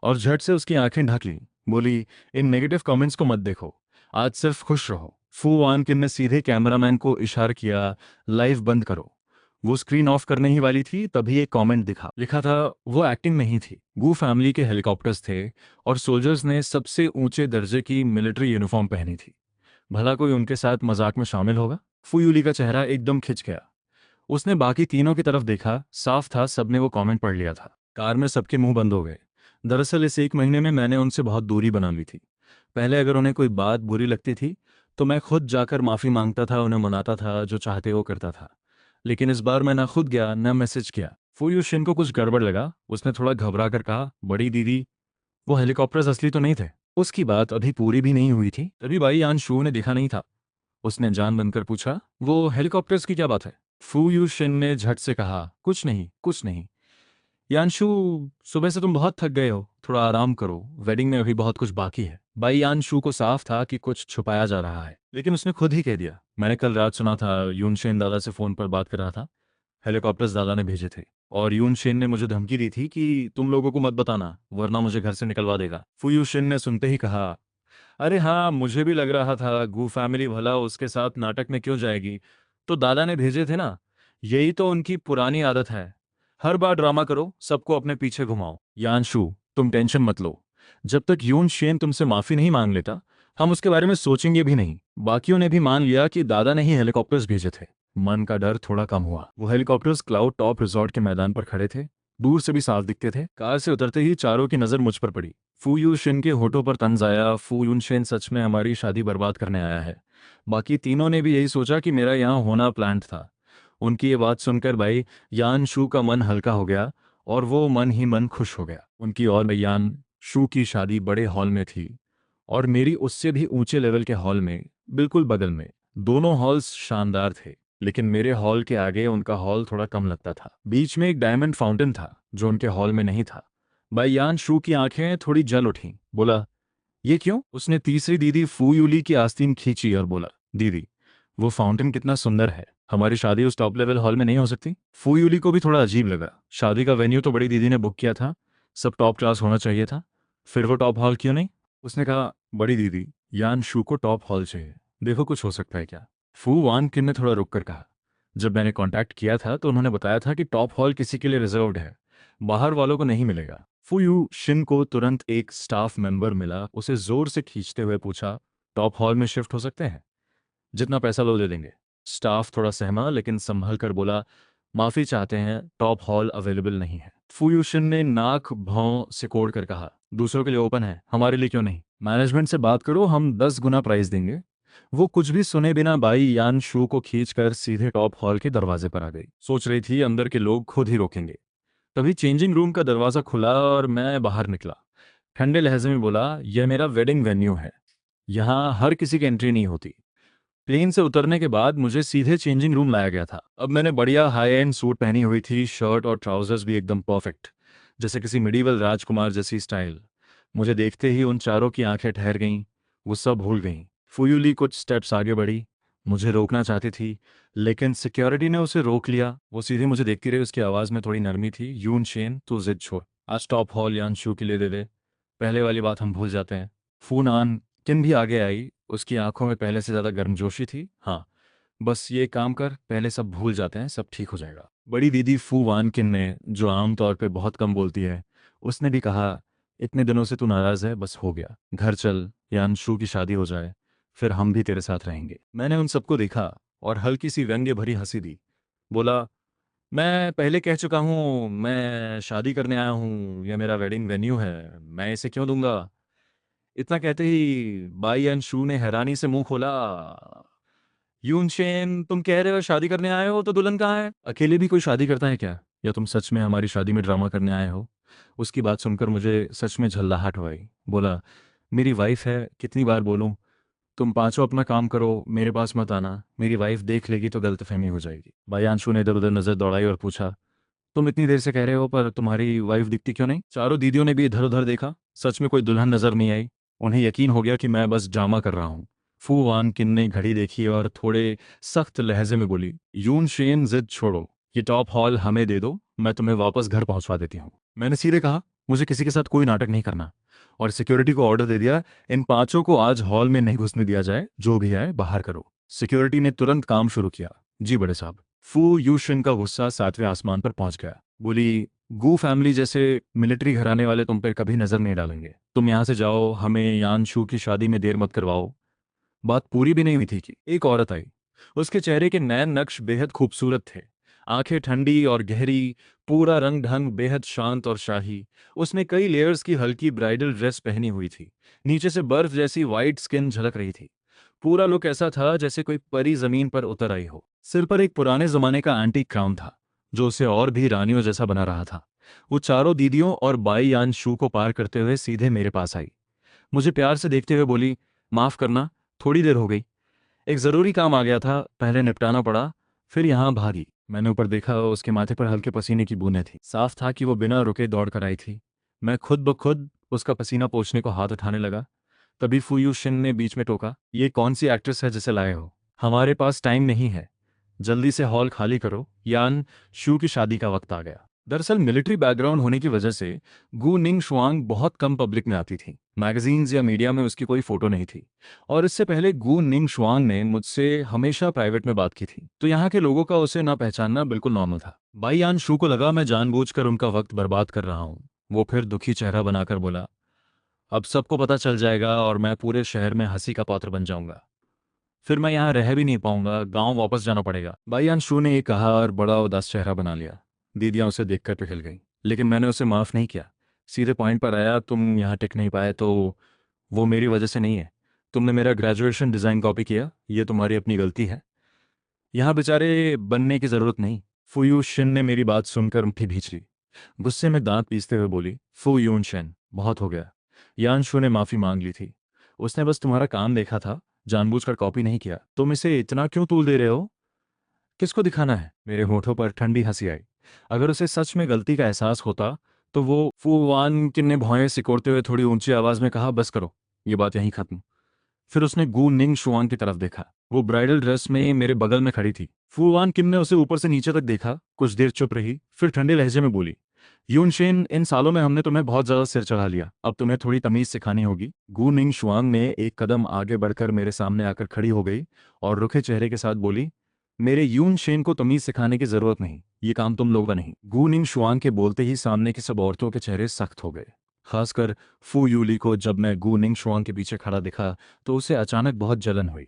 और झट से उसकी आंखें ढक ली। बोली, इन नेगेटिव कमेंट्स को मत देखो, आज सिर्फ खुश रहो। फू वानकिन ने सीधे कैमरामैन को इशारा किया, लाइव बंद करो। वो स्क्रीन ऑफ करने ही वाली थी, तभी एक कमेंट दिखा। लिखा था, वो एक्टिंग नहीं थी, गू फैमिली के हेलीकॉप्टर्स थे और सोल्जर्स ने सबसे ऊंचे दर्जे की मिलिट्री यूनिफॉर्म पहनी थी। भला कोई उनके साथ मजाक में शामिल होगा? फुयूली का चेहरा एकदम खिंच गया। उसने बाकी तीनों की तरफ देखा। साफ था सबने वो कमेंट पढ़ लिया था। कार में सबके मुंह बंद हो गए। दरअसल इस 1 महीने में मैंने उनसे बहुत दूरी बना ली थी। पहले अगर उन्हें कोई बात बुरी लगती थी तो मैं खुद जाकर माफ़ी मांगता था, उन्हें मनाता था, जो चाहते वो करता था। लेकिन इस बार मैं ना खुद गया ना मैसेज किया। फुयूशिन को कुछ गड़बड़ लगा। उसने थोड़ा घबरा कर कहा, बड़ी दीदी, वो हेलीकॉप्टर्स असली तो नहीं थे। उसकी बात अभी पूरी भी नहीं हुई थी, तभी भाई यान शू ने देखा नहीं था। उसने जान बनकर पूछा, वो हेलीकॉप्टर्स की क्या बात है? फू यू शिन ने झट से कहा, कुछ नहीं कुछ नहीं। यानशु, सुबह से तुम बहुत थक गए हो, थोड़ा आराम करो, वेडिंग में अभी बहुत कुछ बाकी है। भाई यानशु को साफ था कि कुछ छुपाया जा रहा है, लेकिन उसने खुद ही कह दिया, मैंने कल रात सुना था यूनशेन दादा से फोन पर बात कर रहा था। हेलीकॉप्टर्स दादा ने भेजे थे और यूनशेन ने मुझे धमकी दी थी कि तुम लोगों को मत बताना वरना मुझे घर से निकलवा देगा। फुयूशिन ने सुनते ही कहा, अरे हाँ, मुझे भी लग रहा था गू फैमिली भला उसके साथ नाटक में क्यों जाएगी। तो दादा ने भेजे थे ना, यही तो उनकी पुरानी आदत है। हर बार ड्रामा करो, सबको अपने पीछे घुमाओ। यानशु, तुम टेंशन मत लो। जब तक यून शेन तुमसे माफी नहीं मांग लेता हम उसके बारे में सोचेंगे भी नहीं। बाकियों ने भी मान लिया कि दादा ने ही हेलीकॉप्टर्स भेजे थे। मन का डर थोड़ा कम हुआ। वो हेलीकॉप्टर्स क्लाउड टॉप रिजॉर्ट के मैदान पर खड़े थे। दूर से भी साफ दिखते थे। कार से उतरते ही चारों की नजर मुझ पर पड़ी। फू यू शिन के होठों पर तंज आया। फू यून शेन सच में हमारी शादी बर्बाद करने आया है। बाकी तीनों ने भी यही सोचा कि मेरा यहाँ होना प्लान्ड था। उनकी ये बात सुनकर भाई यान शू का मन हल्का हो गया और वो मन ही मन खुश हो गया। उनकी और यान शू की शादी बड़े हॉल में थी और मेरी उससे भी ऊंचे लेवल के हॉल में बिल्कुल बगल में। दोनों हॉल्स शानदार थे, लेकिन मेरे हॉल के आगे उनका हॉल थोड़ा कम लगता था। बीच में एक डायमंड फाउंटेन था जो उनके हॉल में नहीं था। भाई यान शू की आंखें थोड़ी जल उठीं। बोला, ये क्यों? उसने तीसरी दीदी फू यूली की आस्तीन खींची और बोला, दीदी, वो फाउंटेन कितना सुंदर है, हमारी शादी उस टॉप लेवल हॉल में नहीं हो सकती? फू यूली को भी थोड़ा अजीब लगा। शादी का वेन्यू तो बड़ी दीदी ने बुक किया था, सब टॉप क्लास होना चाहिए था, फिर वो टॉप हॉल क्यों नहीं? उसने कहा, बड़ी दीदी, यान शू को टॉप हॉल चाहिए, देखो कुछ हो सकता है क्या? फू वान किन ने थोड़ा रुक कर कहा, जब मैंने कांटेक्ट किया था तो उन्होंने बताया था कि टॉप हॉल किसी के लिए रिजर्व्ड है, बाहर वालों को नहीं मिलेगा। फू यू शिन को तुरंत एक स्टाफ मेंबर मिला। उसे जोर से खींचते हुए पूछा, टॉप हॉल में शिफ्ट हो सकते हैं? जितना पैसा लो दे देंगे। स्टाफ थोड़ा सहमा लेकिन संभल कर बोला, माफी चाहते हैं, टॉप हॉल अवेलेबल नहीं है। फुयूशन ने नाक भौं सिकोड़ कर कहा, दूसरों के लिए ओपन है, हमारे लिए क्यों नहीं? मैनेजमेंट से बात करो, हम 10 गुना प्राइस देंगे। वो कुछ भी सुने बिना बाई यान शू को खींचकर सीधे टॉप हॉल के दरवाजे पर आ गई। सोच रही थी अंदर के लोग खुद ही रोकेंगे। तभी चेंजिंग रूम का दरवाजा खुला और मैं बाहर निकला। ठंडे लहजे में बोला, यह मेरा वेडिंग वेन्यू है, यहाँ हर किसी की एंट्री नहीं होती। प्लेन से उतरने के बाद मुझे सीधे चेंजिंग रूम लाया गया था। अब मैंने बढ़िया हाई एंड सूट पहनी हुई थी, शर्ट और ट्राउजर्स भी एकदम परफेक्ट, जैसे किसी मिडीवल राजकुमार जैसी स्टाइल। मुझे देखते ही उन चारों की आंखें ठहर गईं, गुस्सा भूल गईं। फुयूली कुछ स्टेप्स आगे बढ़ी, मुझे रोकना चाहती थी, लेकिन सिक्योरिटी ने उसे रोक लिया। वो सीधे मुझे देखती रही, उसकी आवाज़ में थोड़ी नरमी थी। यून शेन, तू जिद छोड़, आज टॉप हॉल यान शू के लिए दे दे, पहले वाली बात हम भूल जाते हैं। फूनान किन भी आगे आई, उसकी आंखों में पहले से ज़्यादा गर्मजोशी थी। हाँ, बस ये काम कर, पहले सब भूल जाते हैं, सब ठीक हो जाएगा। बड़ी दीदी फू वान किन ने, जो आमतौर पे बहुत कम बोलती है, उसने भी कहा, इतने दिनों से तू नाराज़ है, बस हो गया, घर चल, या अंशु की शादी हो जाए, फिर हम भी तेरे साथ रहेंगे। मैंने उन सबको देखा और हल्की सी व्यंग्य भरी हंसी दी। बोला, मैं पहले कह चुका हूँ, मैं शादी करने आया हूँ, यह मेरा वेडिंग वेन्यू है, मैं इसे क्यों दूंगा। इतना कहते ही बाई अंशु ने हैरानी से मुंह खोला। यूनशेन, तुम कह रहे हो शादी करने आए हो, तो दुल्हन कहाँ है? अकेले भी कोई शादी करता है क्या, या तुम सच में हमारी शादी में ड्रामा करने आए हो? उसकी बात सुनकर मुझे सच में झल्लाहट हो आई। बोला, मेरी वाइफ है, कितनी बार बोलूं, तुम पांचों अपना काम करो, मेरे पास मत आना, मेरी वाइफ देख लेगी तो गलतफहमी हो जाएगी। भाई अंशु ने इधर उधर नजर दौड़ाई और पूछा, तुम इतनी देर से कह रहे हो, पर तुम्हारी वाइफ दिखती क्यों नहीं? चारों दीदियों ने भी इधर उधर देखा, सच में कोई दुल्हन नजर नहीं आई। उन्हें यकीन हो गया कि मैं बस ड्रामा कर रहा हूँ। फू वान किन ने घड़ी देखी और थोड़े सख्त लहजे में बोली, यून शेन, जिद छोड़ो, ये टॉप हॉल हमें दे दो, मैं तुम्हें वापस घर पहुंचवा देती हूँ। मैंने सीधे कहा, मुझे किसी के साथ कोई नाटक नहीं करना, और सिक्योरिटी को ऑर्डर दे दिया, इन पांचों को आज हॉल में नहीं घुसने दिया जाए, जो भी है बाहर करो। सिक्योरिटी ने तुरंत काम शुरू किया। जी बड़े साहब। फू यूशन का गुस्सा सातवें आसमान पर पहुंच गया। बोली, गू फैमिली जैसे मिलिट्री घराने वाले तुम पे कभी नजर नहीं डालेंगे, तुम यहां से जाओ, हमें यान शू की शादी में देर मत करवाओ। बात पूरी भी नहीं हुई थी कि एक औरत आई। उसके चेहरे के नैन नक्श बेहद खूबसूरत थे, आंखें ठंडी और गहरी, पूरा रंग ढंग बेहद शांत और शाही। उसने कई लेयर्स की हल्की ब्राइडल ड्रेस पहनी हुई थी, नीचे से बर्फ जैसी वाइट स्किन झलक रही थी। पूरा लुक ऐसा था जैसे कोई परी जमीन पर उतर आई हो। सिर पर एक पुराने जमाने का एंटीक क्राउन था, जो उसे और भी रानियों जैसा बना रहा था। वो चारों दीदियों और बाई यान शू को पार करते हुए सीधे मेरे पास आई। मुझे प्यार से देखते हुए बोली, माफ करना, थोड़ी देर हो गई, एक जरूरी काम आ गया था, पहले निपटाना पड़ा, फिर यहाँ भागी। मैंने ऊपर देखा, उसके माथे पर हल्के पसीने की बूंदें थी, साफ था कि वो बिना रुके दौड़ कर आई थी। मैं खुद ब खुद उसका पसीना पोंछने को हाथ उठाने लगा। तभी फुयू शिन ने बीच में टोका, ये कौन सी एक्ट्रेस है जिसे लाए हो? हमारे पास टाइम नहीं है, जल्दी से हॉल खाली करो, यान शू की शादी का वक्त आ गया। दरअसल मिलिट्री बैकग्राउंड होने की वजह से गू निंग शुआंग बहुत कम पब्लिक में आती थी, मैगजीन्स या मीडिया में उसकी कोई फोटो नहीं थी। और इससे पहले गू निंग शुआंग ने मुझसे हमेशा प्राइवेट में बात की थी, तो यहाँ के लोगों का उसे ना पहचानना बिल्कुल नॉर्मल था। बाई यान शू को लगा मैं जानबूझकर उनका वक्त बर्बाद कर रहा हूँ। वो फिर दुखी चेहरा बनाकर बोला, अब सबको पता चल जाएगा और मैं पूरे शहर में हंसी का पात्र बन जाऊंगा, फिर मैं यहाँ रह भी नहीं पाऊंगा, गांव वापस जाना पड़ेगा। भाई अंशु ने ये कहा और बड़ा उदास चेहरा बना लिया। दीदियां उसे देखकर पिघल गई, लेकिन मैंने उसे माफ नहीं किया। सीधे पॉइंट पर आया, तुम यहाँ टिक नहीं पाए तो वो मेरी वजह से नहीं है। तुमने मेरा ग्रेजुएशन डिज़ाइन कॉपी किया, ये तुम्हारी अपनी गलती है, यहाँ बेचारे बनने की जरूरत नहीं। फुयू शिन ने मेरी बात सुनकर मुट्ठी भींच ली। गुस्से में दांत पीसते हुए बोली, फू यून शेन, बहुत हो गया। यानशु ने माफी मांग ली थी, उसने बस तुम्हारा काम देखा था, जानबूझकर कॉपी नहीं किया। तुम इसे इतना क्यों तूल दे रहे हो, किसको दिखाना है? मेरे होठों पर ठंडी हंसी आई। अगर उसे सच में गलती का एहसास होता तो वो फू वान किन ने भौएं सिकोड़ते हुए थोड़ी ऊंची आवाज में कहा, बस करो, ये बात यहीं खत्म। फिर उसने गू निंग शुआंग की तरफ देखा, वो ब्राइडल ड्रेस में मेरे बगल में खड़ी थी। फू वान किम ने उसे ऊपर से नीचे तक देखा, कुछ देर चुप रही, फिर ठंडे लहजे में बोली, यूनशेन, इन सालों में हमने तुम्हें बहुत ज्यादा सिर चढ़ा लिया, अब तुम्हें थोड़ी तमीज सिखानी होगी। गू निंग शुआंग ने एक कदम आगे बढ़कर मेरे सामने आकर खड़ी हो गई और रुखे चेहरे के साथ बोली, मेरे यून शेन को तमीज सिखाने की जरूरत नहीं, ये काम तुम लोग का नहीं। गू निंग शुआंग के बोलते ही सामने की सब औरतों के चेहरे सख्त हो गए, खासकर फू यूली को। जब मैं गू निंग शुआंग के पीछे खड़ा दिखा तो उसे अचानक बहुत जलन हुई।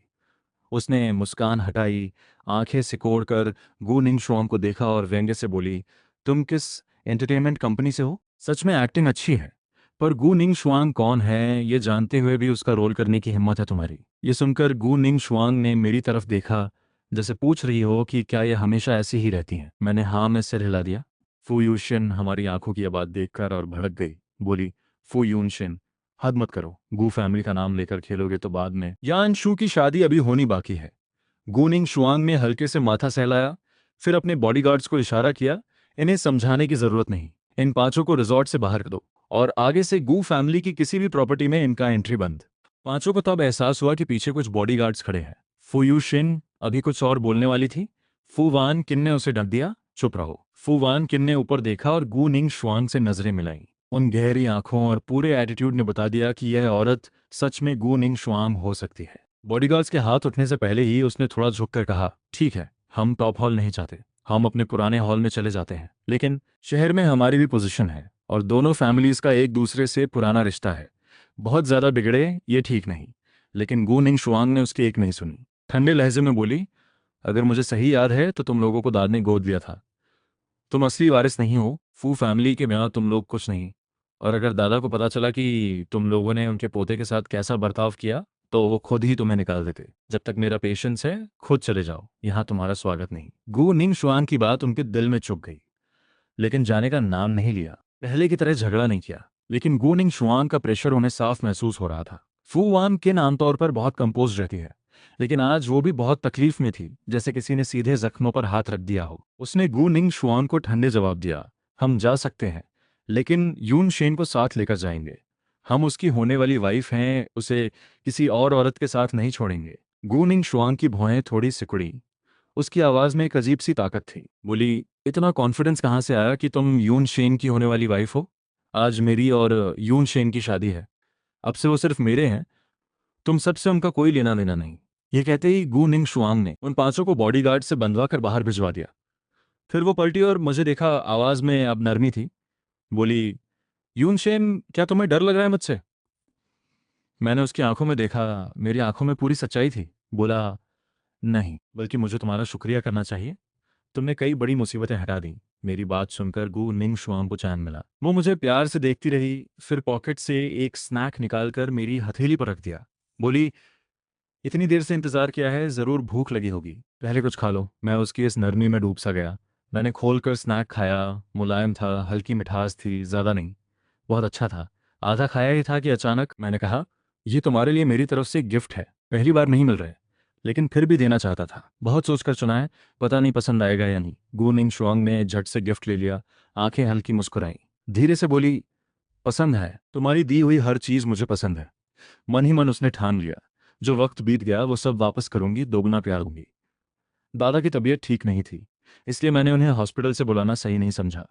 उसने मुस्कान हटाई, आंखें सिकोड़कर गू निंग शुआंग को देखा और व्यंग्य से बोली, तुम किस एंटरटेनमेंट कंपनी से हो? सच में एक्टिंग अच्छी है, पर गू निंग शुआंग कौन है ये जानते हुए भी उसका रोल करने की हिम्मत है तुम्हारी? ये सुनकर गू निंग शुआंग ने मेरी तरफ देखा, जैसे पूछ रही हो कि क्या ये हमेशा ऐसी ही रहती हैं। मैंने हाँ में सिर हिला दिया। फू यूशन हमारी आंखों की यह बात देखकर और भड़क गई, बोली, फू यूनशिन, हद मत करो। गू फैमिली का नाम लेकर खेलोगे तो बाद में। यान शू की शादी अभी होनी बाकी है। गूनिंग शुआंग ने हल्के से माथा सहलाया, फिर अपने बॉडीगार्ड्स को इशारा किया, इन्हें समझाने की जरूरत नहीं, इन पांचों को रिजॉर्ट से बाहर कर दो और आगे से गू फैमिली की किसी भी प्रॉपर्टी में इनका एंट्री बंद। पांचों को तब एहसास हुआ कि पीछे कुछ बॉडीगार्ड्स खड़े हैं। फू यू शिन अभी कुछ और बोलने वाली थी, फू वान किन ने उसे डंक दिया, चुप रहो। फू वान किन ने ऊपर देखा और गू निंग शुआंग से नजरें मिलाई। उन गहरी आंखों और पूरे एटीट्यूड ने बता दिया कि यह औरत सच में गू निंग शुआंग हो सकती है। बॉडीगार्ड्स के हाथ उठने से पहले ही उसने थोड़ा झुककर कहा, ठीक है, हम टॉप हॉल नहीं चाहते, हम अपने पुराने हॉल में चले जाते हैं। लेकिन शहर में हमारी भी पोजीशन है और दोनों फैमिलीज का एक दूसरे से पुराना रिश्ता है। बहुत ज्यादा बिगड़े ये ठीक नहीं। लेकिन गू निंग शुआंग ने उसकी एक नहीं सुनी। ठंडे लहजे में बोली, अगर मुझे सही याद है तो तुम लोगों को दाद ने गोद लिया था। तुम असली वारिस नहीं हो। फू फैमिली के बिना तुम लोग कुछ नहीं। और अगर दादा को पता चला कि तुम लोगों ने उनके पोते के साथ कैसा बर्ताव किया तो वो खुद ही तुम्हें निकाल देते। जब तक मेरा पेशेंस है, खुद चले जाओ, यहाँ तुम्हारा स्वागत नहीं। गू निंग शुआंग की बात उनके दिल में चुभ गई, लेकिन जाने का नाम नहीं लिया। पहले की तरह झगड़ा नहीं किया, लेकिन गू निंग शुआंग का प्रेशर उन्हें साफ महसूस हो रहा था। फू वान किन आमतौर पर बहुत कंपोज रहती है, लेकिन आज वो भी बहुत तकलीफ में थी, जैसे किसी ने सीधे जख्मों पर हाथ रख दिया हो। उसने गू निंग शुआंग को ठंडे जवाब दिया, हम जा सकते हैं, लेकिन यून शेन को साथ लेकर जाएंगे। हम उसकी होने वाली वाइफ हैं, उसे किसी और औरत के साथ नहीं छोड़ेंगे। गू निंग शुआंग की भौहें थोड़ी सिकुड़ी। उसकी आवाज में एक अजीब सी ताकत थी। बोली, इतना कॉन्फिडेंस कहाँ से आया कि तुम यून शेन की होने वाली वाइफ हो? आज मेरी और यून शेन की शादी है, अब से वो सिर्फ मेरे हैं, तुम सबसे उनका कोई लेना देना नहीं। ये कहते ही गू निंग शुआंग ने उन पांचों को बॉडीगार्ड से बंधवा कर बाहर भिजवा दिया। फिर वो पलटी और मुझे देखा, आवाज में अब नरमी थी। बोली, यून शेन, क्या तुम्हें डर लग रहा है मुझसे? मैंने उसकी आंखों में देखा, मेरी आंखों में पूरी सच्चाई थी। बोला, नहीं, बल्कि मुझे तुम्हारा शुक्रिया करना चाहिए, तुमने कई बड़ी मुसीबतें हटा दी। मेरी बात सुनकर गू निंग शुआंग को चैन मिला। वो मुझे प्यार से देखती रही, फिर पॉकेट से एक स्नैक निकालकर मेरी हथेली पर रख दिया। बोली, इतनी देर से इंतजार किया है, जरूर भूख लगी होगी, पहले कुछ खा लो। मैं उसकी इस नरमी में डूब सा गया। मैंने खोलकर स्नैक खाया, मुलायम था, हल्की मिठास थी, ज्यादा नहीं, बहुत अच्छा था। आधा खाया ही था कि अचानक मैंने कहा, ये तुम्हारे लिए मेरी तरफ से एक गिफ्ट है, पहली बार नहीं मिल रहा है, लेकिन फिर भी देना चाहता था। बहुत सोचकर चुना है, पता नहीं पसंद आएगा या नहीं। गू निंग शुआंग ने झट से गिफ्ट ले लिया, आंखें हल्की मुस्कुराई, धीरे से बोली, पसंद है, तुम्हारी दी हुई हर चीज मुझे पसंद है। मन ही मन उसने ठान लिया, जो वक्त बीत गया वो सब वापस करूंगी, दोगुना प्यार दूंगी। दादा की तबीयत ठीक नहीं थी, इसलिए मैंने उन्हें हॉस्पिटल से बुलाना सही नहीं समझा।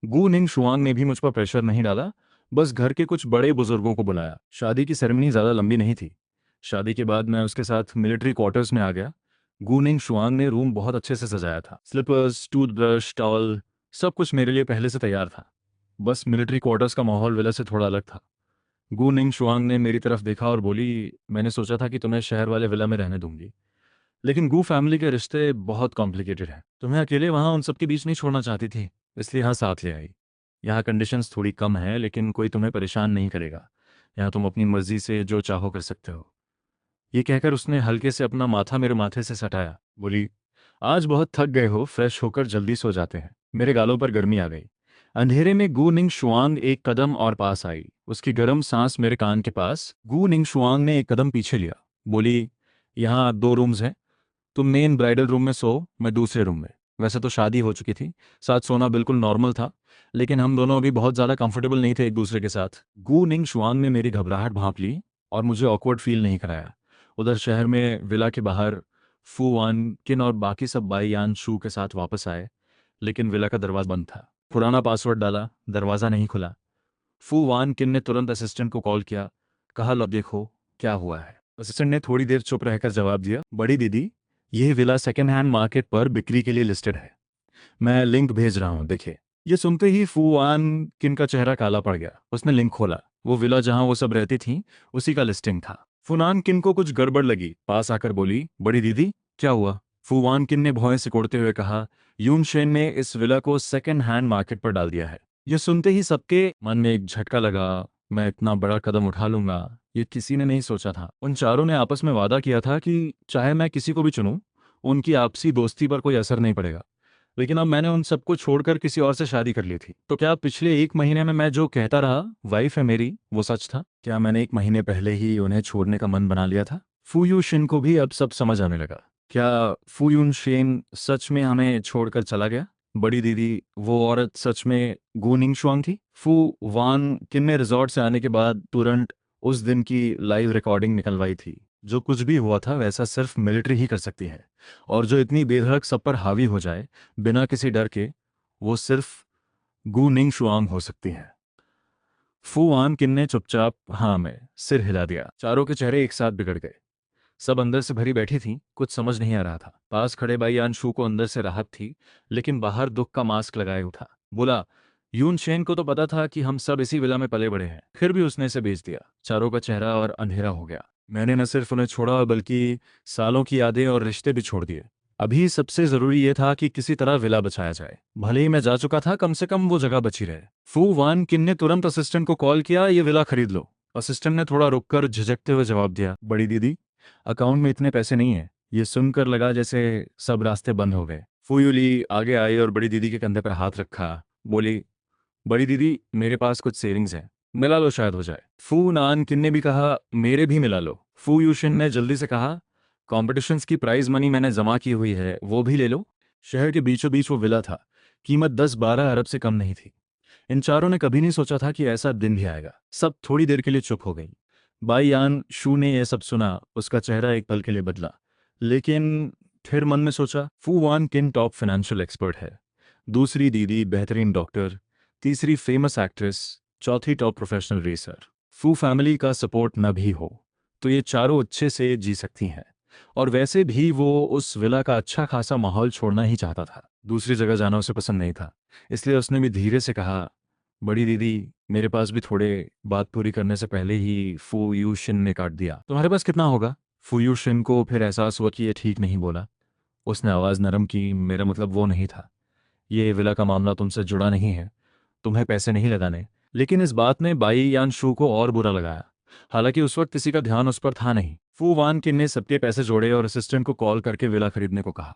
गू निंग शुआंग ने भी मुझ पर प्रेशर नहीं डाला, बस घर के कुछ बड़े बुजुर्गों को बुलाया। शादी की सेरेमनी ज्यादा लंबी नहीं थी। शादी के बाद मैं उसके साथ मिलिट्री क्वार्टर्स में आ गया। गू निंग शुआंग ने रूम बहुत अच्छे से सजाया था। स्लीपर्स, टूथब्रश, टॉवल, सब कुछ मेरे लिए पहले से तैयार था। बस मिलिट्री क्वार्टर्स का माहौल विला से थोड़ा अलग था। गू निंग शुआंग ने मेरी तरफ देखा और बोली, मैंने सोचा था कि तुम्हें शहर वाले विला में रहने दूंगी, लेकिन गू फैमिली के रिश्ते बहुत कॉम्प्लिकेटेड हैं। तुम्हें अकेले वहाँ उन सबके बीच नहीं छोड़ना चाहती थी, इसलिए यहाँ साथ ले आई। यहाँ कंडीशंस थोड़ी कम है, लेकिन कोई तुम्हें परेशान नहीं करेगा। यहाँ तुम अपनी मर्जी से जो चाहो कर सकते हो। ये कहकर उसने हल्के से अपना माथा मेरे माथे से सटाया। बोली, आज बहुत थक गए हो, फ्रेश होकर जल्दी सो जाते हैं। मेरे गालों पर गर्मी आ गई। अंधेरे में गू निंग शुआंग एक कदम और पास आई, उसकी गर्म सांस मेरे कान के पास। गू निंग शुआंग ने एक कदम पीछे लिया। बोली, यहाँ 2 रूम्स हैं, तुम मेन ब्राइडल रूम में सो, मैं दूसरे रूम में। वैसे तो शादी हो चुकी थी, साथ सोना बिल्कुल नॉर्मल था, लेकिन हम दोनों अभी बहुत ज़्यादा कंफर्टेबल नहीं थे एक दूसरे के साथ। गू निंग शुआंग ने मेरी घबराहट भांप ली और मुझे ऑकवर्ड फील नहीं कराया। उधर शहर में विला के बाहर फू वान किन और बाकी सब बाई यान शू के साथ वापस आए, लेकिन विला का दरवाजा बंद था। पुराना पासवर्ड डाला, दरवाज़ा नहीं खुला। फू वान किन ने तुरंत असिस्टेंट को कॉल किया, कहा, लो देखो क्या हुआ है। असिस्टेंट ने थोड़ी देर चुप रहकर जवाब दिया, बड़ी दीदी, यह विला सेकेंड हैंड मार्केट पर बिक्री के लिए लिस्टेड है, मैं लिंक भेज रहा हूँ, देखे। ये सुनते ही फू वान किन का चेहरा काला पड़ गया। उसने लिंक खोला, वो विला जहां वो सब रहती थी उसी का लिस्टिंग था। फूनान किन को कुछ गड़बड़ लगी, पास आकर बोली, बड़ी दीदी क्या हुआ? फूवान किन ने भौएं सिकोड़ते हुए कहा, यून शेन ने इस विला को सेकेंड हैंड मार्केट पर डाल दिया है। ये सुनते ही सबके मन में एक झटका लगा, मैं इतना बड़ा कदम उठा लूंगा, ये किसी ने नहीं सोचा था। उन चारों ने आपस में वादा किया था कि चाहे मैं किसी को भी चुनूं, उनकी आपसी दोस्ती पर कोई असर नहीं पड़ेगा। लेकिन अब मैंने उन सबको छोड़कर किसी और से शादी कर ली थी। तो क्या पिछले 1 महीने में मैं जो कहता रहा वाइफ है मेरी, वो सच था? क्या मैंने 1 महीने पहले ही उन्हें छोड़ने का मन बना लिया था? फू शिन को भी अब सब समझ आने लगा। क्या फू शिन सच में हमें छोड़कर चला गया? बड़ी दीदी, वो औरत सच में गु निंगशुआंग थी? फू वान किन ने रिजॉर्ट से आने के बाद तुरंत उस दिन की लाइव रिकॉर्डिंग निकलवाई थी। जो कुछ भी हुआ था वैसा सिर्फ मिलिट्री ही कर सकती है, और जो इतनी बेधड़क सब पर हावी हो जाए बिना किसी डर के, वो सिर्फ गु निंग शुआंग हो सकती है। फू आन किन ने चुपचाप हाँ में सिर हिला दिया। चारों के चेहरे एक साथ बिगड़ गए। सब अंदर से भरी बैठी थी, कुछ समझ नहीं आ रहा था। पास खड़े बाई यान शू को अंदर से राहत थी, लेकिन बाहर दुख का मास्क लगाए उठा। बोला, यून शेन को तो पता था कि हम सब इसी विला में पले बड़े हैं, फिर भी उसने इसे बेच दिया। चारों का चेहरा और अंधेरा हो गया। मैंने न सिर्फ उन्हें छोड़ा बल्कि सालों की यादें और रिश्ते भी छोड़ दिए। अभी सबसे जरूरी यह था कि किसी तरह विला बचाया जाए। भले ही मैं जा चुका था, कम से कम वो जगह बची रहे। फू वान किन ने तुरंत असिस्टेंट को कॉल किया, ये विला खरीद लो। असिस्टेंट ने थोड़ा रुककर झिझकते हुए जवाब दिया, बड़ी दीदी, अकाउंट में इतने पैसे नहीं है। ये सुनकर लगा जैसे सब रास्ते बंद हो गए। फूयूली आगे आई और बड़ी दीदी के कंधे पर हाथ रखा। बोली, बड़ी दीदी, मेरे पास कुछ सेविंग्स हैं, मिला लो, शायद हो जाए। फू नान किन ने भी कहा, मेरे भी मिला लो। फू यूशिन ने जल्दी से कहा, कॉम्पिटिशन्स की प्राइज मनी मैंने जमा की हुई है, वो भी ले लो। शहर के बीचों बीच वो विला था, कीमत 10-12 अरब से कम नहीं थी। इन चारों ने कभी नहीं सोचा था कि ऐसा दिन भी आएगा। सब थोड़ी देर के लिए चुप हो गई। बाई यान शू ने यह सब सुना, उसका चेहरा एक पल के लिए बदला, लेकिन फिर मन में सोचा, फू वान किन टॉप फाइनेंशियल एक्सपर्ट है, दूसरी दीदी बेहतरीन डॉक्टर, तीसरी फेमस एक्ट्रेस, चौथी टॉप प्रोफेशनल रेसर। फू फैमिली का सपोर्ट न भी हो तो ये चारों अच्छे से जी सकती हैं, और वैसे भी वो उस विला का अच्छा खासा माहौल छोड़ना ही चाहता था। दूसरी जगह जाना उसे पसंद नहीं था, इसलिए उसने भी धीरे से कहा, बड़ी दीदी, मेरे पास भी थोड़े। बात पूरी करने से पहले ही फू यू शिन ने काट दिया, तुम्हारे पास कितना होगा? फू यू शिन को फिर एहसास हुआ कि ये ठीक नहीं बोला। उसने आवाज़ नरम की, मेरा मतलब वो नहीं था। ये विला का मामला तुमसे जुड़ा नहीं है, तुम्हें पैसे नहीं लगाने। लेकिन इस बात ने बाई यान शू को और बुरा लगाया। हालांकि उस वक्त किसी का ध्यान उस पर था नहीं। फू वान किन ने सबके पैसे जोड़े और असिस्टेंट को कॉल करके विला खरीदने को कहा।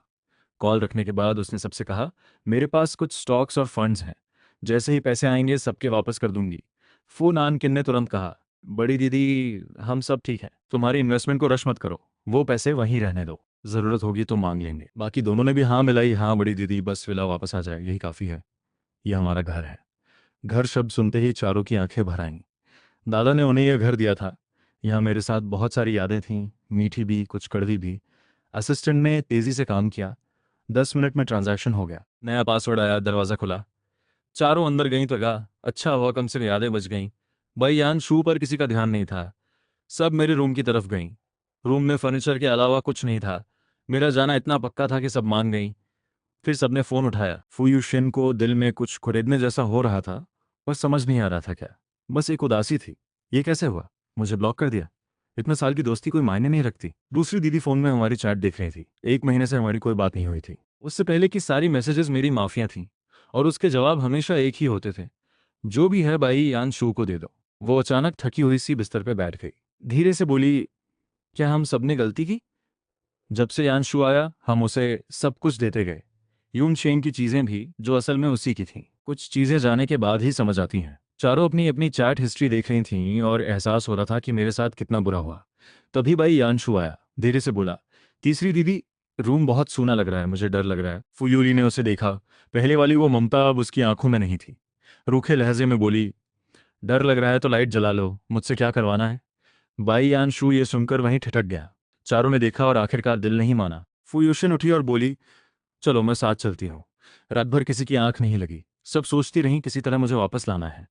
कॉल रखने के बाद उसने सबसे कहा, मेरे पास कुछ स्टॉक्स और फंड्स हैं, जैसे ही पैसे आएंगे सबके वापस कर दूंगी। फू नान किन ने तुरंत कहा, बड़ी दीदी, हम सब ठीक है, तुम्हारी इन्वेस्टमेंट को रश मत करो, वो पैसे वहीं रहने दो, जरूरत होगी तो मांग लेंगे। बाकी दोनों ने भी हाँ मिलाई, हाँ बड़ी दीदी, बस विला वापस आ जाए, यही काफ़ी है, यह हमारा घर है। घर शब्द सुनते ही चारों की आंखें भर आईं। दादा ने उन्हें यह घर दिया था, यहाँ मेरे साथ बहुत सारी यादें थीं, मीठी भी कुछ कड़वी भी। असिस्टेंट ने तेज़ी से काम किया। 10 मिनट में ट्रांजैक्शन हो गया। नया पासवर्ड आया, दरवाज़ा खुला। चारों अंदर गईं तो लगा, अच्छा हुआ कम से कम यादें बच गईं। भाई यान शू पर किसी का ध्यान नहीं था। सब मेरे रूम की तरफ गईं। रूम में फर्नीचर के अलावा कुछ नहीं था। मेरा जाना इतना पक्का था कि सब मान गईं। फिर सबने फ़ोन उठाया। फूयू शिन को दिल में कुछ खुरेदने जैसा हो रहा था, पर समझ नहीं आ रहा था क्या। बस एक उदासी थी। ये कैसे हुआ? मुझे ब्लॉक कर दिया। इतने साल की दोस्ती कोई मायने नहीं रखती। दूसरी दीदी फ़ोन में हमारी चैट देख रही थी। 1 महीने से हमारी कोई बात नहीं हुई थी। उससे पहले की सारी मैसेजेस मेरी माफिया थीं, और उसके जवाब हमेशा एक ही होते थे, जो भी है भाई यान शू को दे दो। वो अचानक थकी हुई सी बिस्तर पर बैठ गई। धीरे से बोली, क्या हम सब ने गलती की? जब से यान शू आया हम उसे सब कुछ देते गए, यून शेन की चीजें भी, जो असल में उसी की थीं। कुछ चीजें जाने के बाद ही समझ आती हैं। चारों अपनी अपनी चैट हिस्ट्री देख रही थीं और एहसास हो रहा था कि मेरे साथ कितना बुरा हुआ। तभी भाई यानशु आया, धीरे से बोला, तीसरी दीदी, रूम बहुत सूना लग रहा है, मुझे डर लग रहा है। फुयूली ने उसे देखा। पहले वाली वो ममता अब उसकी आंखों में नहीं थी। रूखे लहजे में बोली, डर लग रहा है तो लाइट जला लो, मुझसे क्या करवाना है? बाई यानशु ये सुनकर वहीं ठिठक गया। चारों ने देखा और आखिरकार दिल नहीं माना। फुयूशन उठी और बोली, चलो मैं साथ चलती हूँ। रात भर किसी की आंख नहीं लगी। सब सोचती रहीं किसी तरह मुझे वापस लाना है।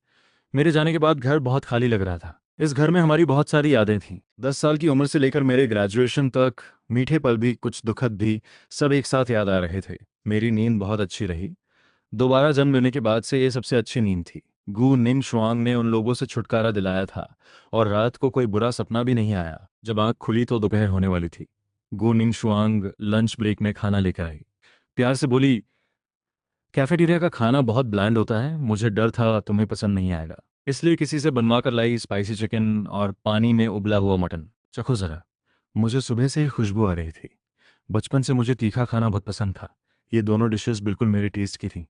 मेरे जाने के बाद घर बहुत खाली लग रहा था। इस घर में हमारी बहुत सारी यादें थीं। 10 साल की उम्र से लेकर मेरे ग्रेजुएशन तक, मीठे पल भी कुछ दुखद भी, सब एक साथ याद आ रहे थे। मेरी नींद बहुत अच्छी रही। दोबारा जन्म लेने के बाद से ये सबसे अच्छी नींद थी। गु निन शुआंग ने उन लोगों से छुटकारा दिलाया था, और रात को कोई बुरा सपना भी नहीं आया। जब आंख खुली तो दोपहर होने वाली थी। गु निन शुआंग लंच ब्रेक में खाना लेकर आई। प्यार से बोली, कैफेटेरिया का खाना बहुत ब्लैंड होता है, मुझे डर था तुम्हें पसंद नहीं आएगा, इसलिए किसी से बनवा कर लाई स्पाइसी चिकन और पानी में उबला हुआ मटन। चखो ज़रा। मुझे सुबह से ही खुशबू आ रही थी। बचपन से मुझे तीखा खाना बहुत पसंद था, ये दोनों डिशेस बिल्कुल मेरे टेस्ट की थी।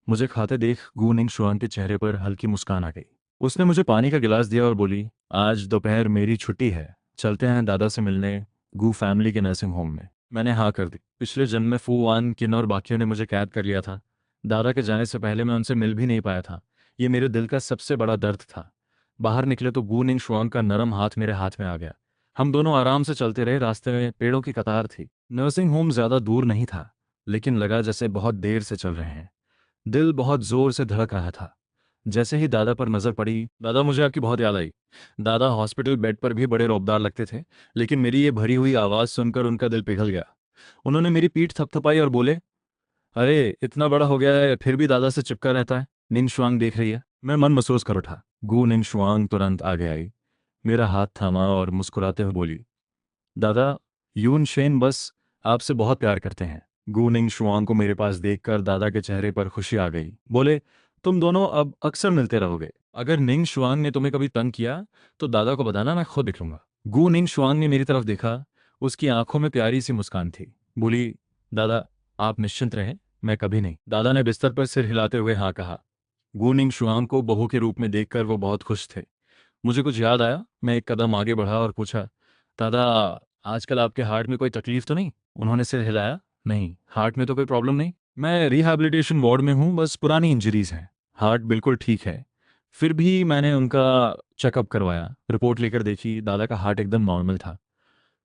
मुझे खाते देख गू निंग शुआन के चेहरे पर हल्की मुस्कान आ गई। उसने मुझे पानी का गिलास दिया और बोली, आज दोपहर मेरी छुट्टी है, चलते हैं दादा से मिलने गू फैमिली के नर्सिंग होम में। मैंने हाँ कर दी। पिछले जन्म में फू वान किन और बाकियों ने मुझे कैद कर लिया था। दादा के जाने से पहले मैं उनसे मिल भी नहीं पाया था। ये मेरे दिल का सबसे बड़ा दर्द था। बाहर निकले तो गू निंग शुआन का नरम हाथ मेरे हाथ में आ गया। हम दोनों आराम से चलते रहे। रास्ते में पेड़ों की कतार थी। नर्सिंग होम ज्यादा दूर नहीं था, लेकिन लगा जैसे बहुत देर से चल रहे हैं। दिल बहुत जोर से धड़क रहा था। जैसे ही दादा पर नजर पड़ी, दादा मुझे आपकी बहुत याद आई। दादा हॉस्पिटल बेड पर भी बड़े रौबदार लगते थे, लेकिन मेरी ये भरी हुई आवाज सुनकर उनका दिल पिघल गया। उन्होंने मेरी पीठ थपथपाई और बोले, अरे इतना बड़ा हो गया है फिर भी दादा से चिपका रहता है। निन शुआंग देख रही है। मैं मन महसूस कर उठा। गू निन शुआंग तुरंत आगे आई, मेरा हाथ थामा और मुस्कुराते हुए बोली, दादा, यून शेन बस आपसे बहुत प्यार करते हैं। गू निंग शुआंग को मेरे पास देखकर दादा के चेहरे पर खुशी आ गई। बोले, तुम दोनों अब अक्सर मिलते रहोगे। अगर निंग शुआंग ने तुम्हें कभी तंग किया तो दादा को बताना, मैं खुद देख लूंगा। गू निंग शुआंग ने मेरी तरफ देखा। उसकी आंखों में प्यारी सी मुस्कान थी। बोली, दादा, आप निश्चिंत रहें, मैं कभी नहीं। दादा ने बिस्तर पर सिर हिलाते हुए हाँ कहा। गू निंग शुआंग को बहू के रूप में देखकर वो बहुत खुश थे। मुझे कुछ याद आया। मैं एक कदम आगे बढ़ा और पूछा, दादा, आजकल आपके हार्ट में कोई तकलीफ तो नहीं? उन्होंने सिर हिलाया। नहीं, हार्ट में तो कोई प्रॉब्लम नहीं। मैं रिहैबिलिटेशन वार्ड में हूँ, बस पुरानी इंजरीज हैं। हार्ट बिल्कुल ठीक है। फिर भी मैंने उनका चेकअप करवाया, रिपोर्ट लेकर देखी, दादा का हार्ट एकदम नॉर्मल था।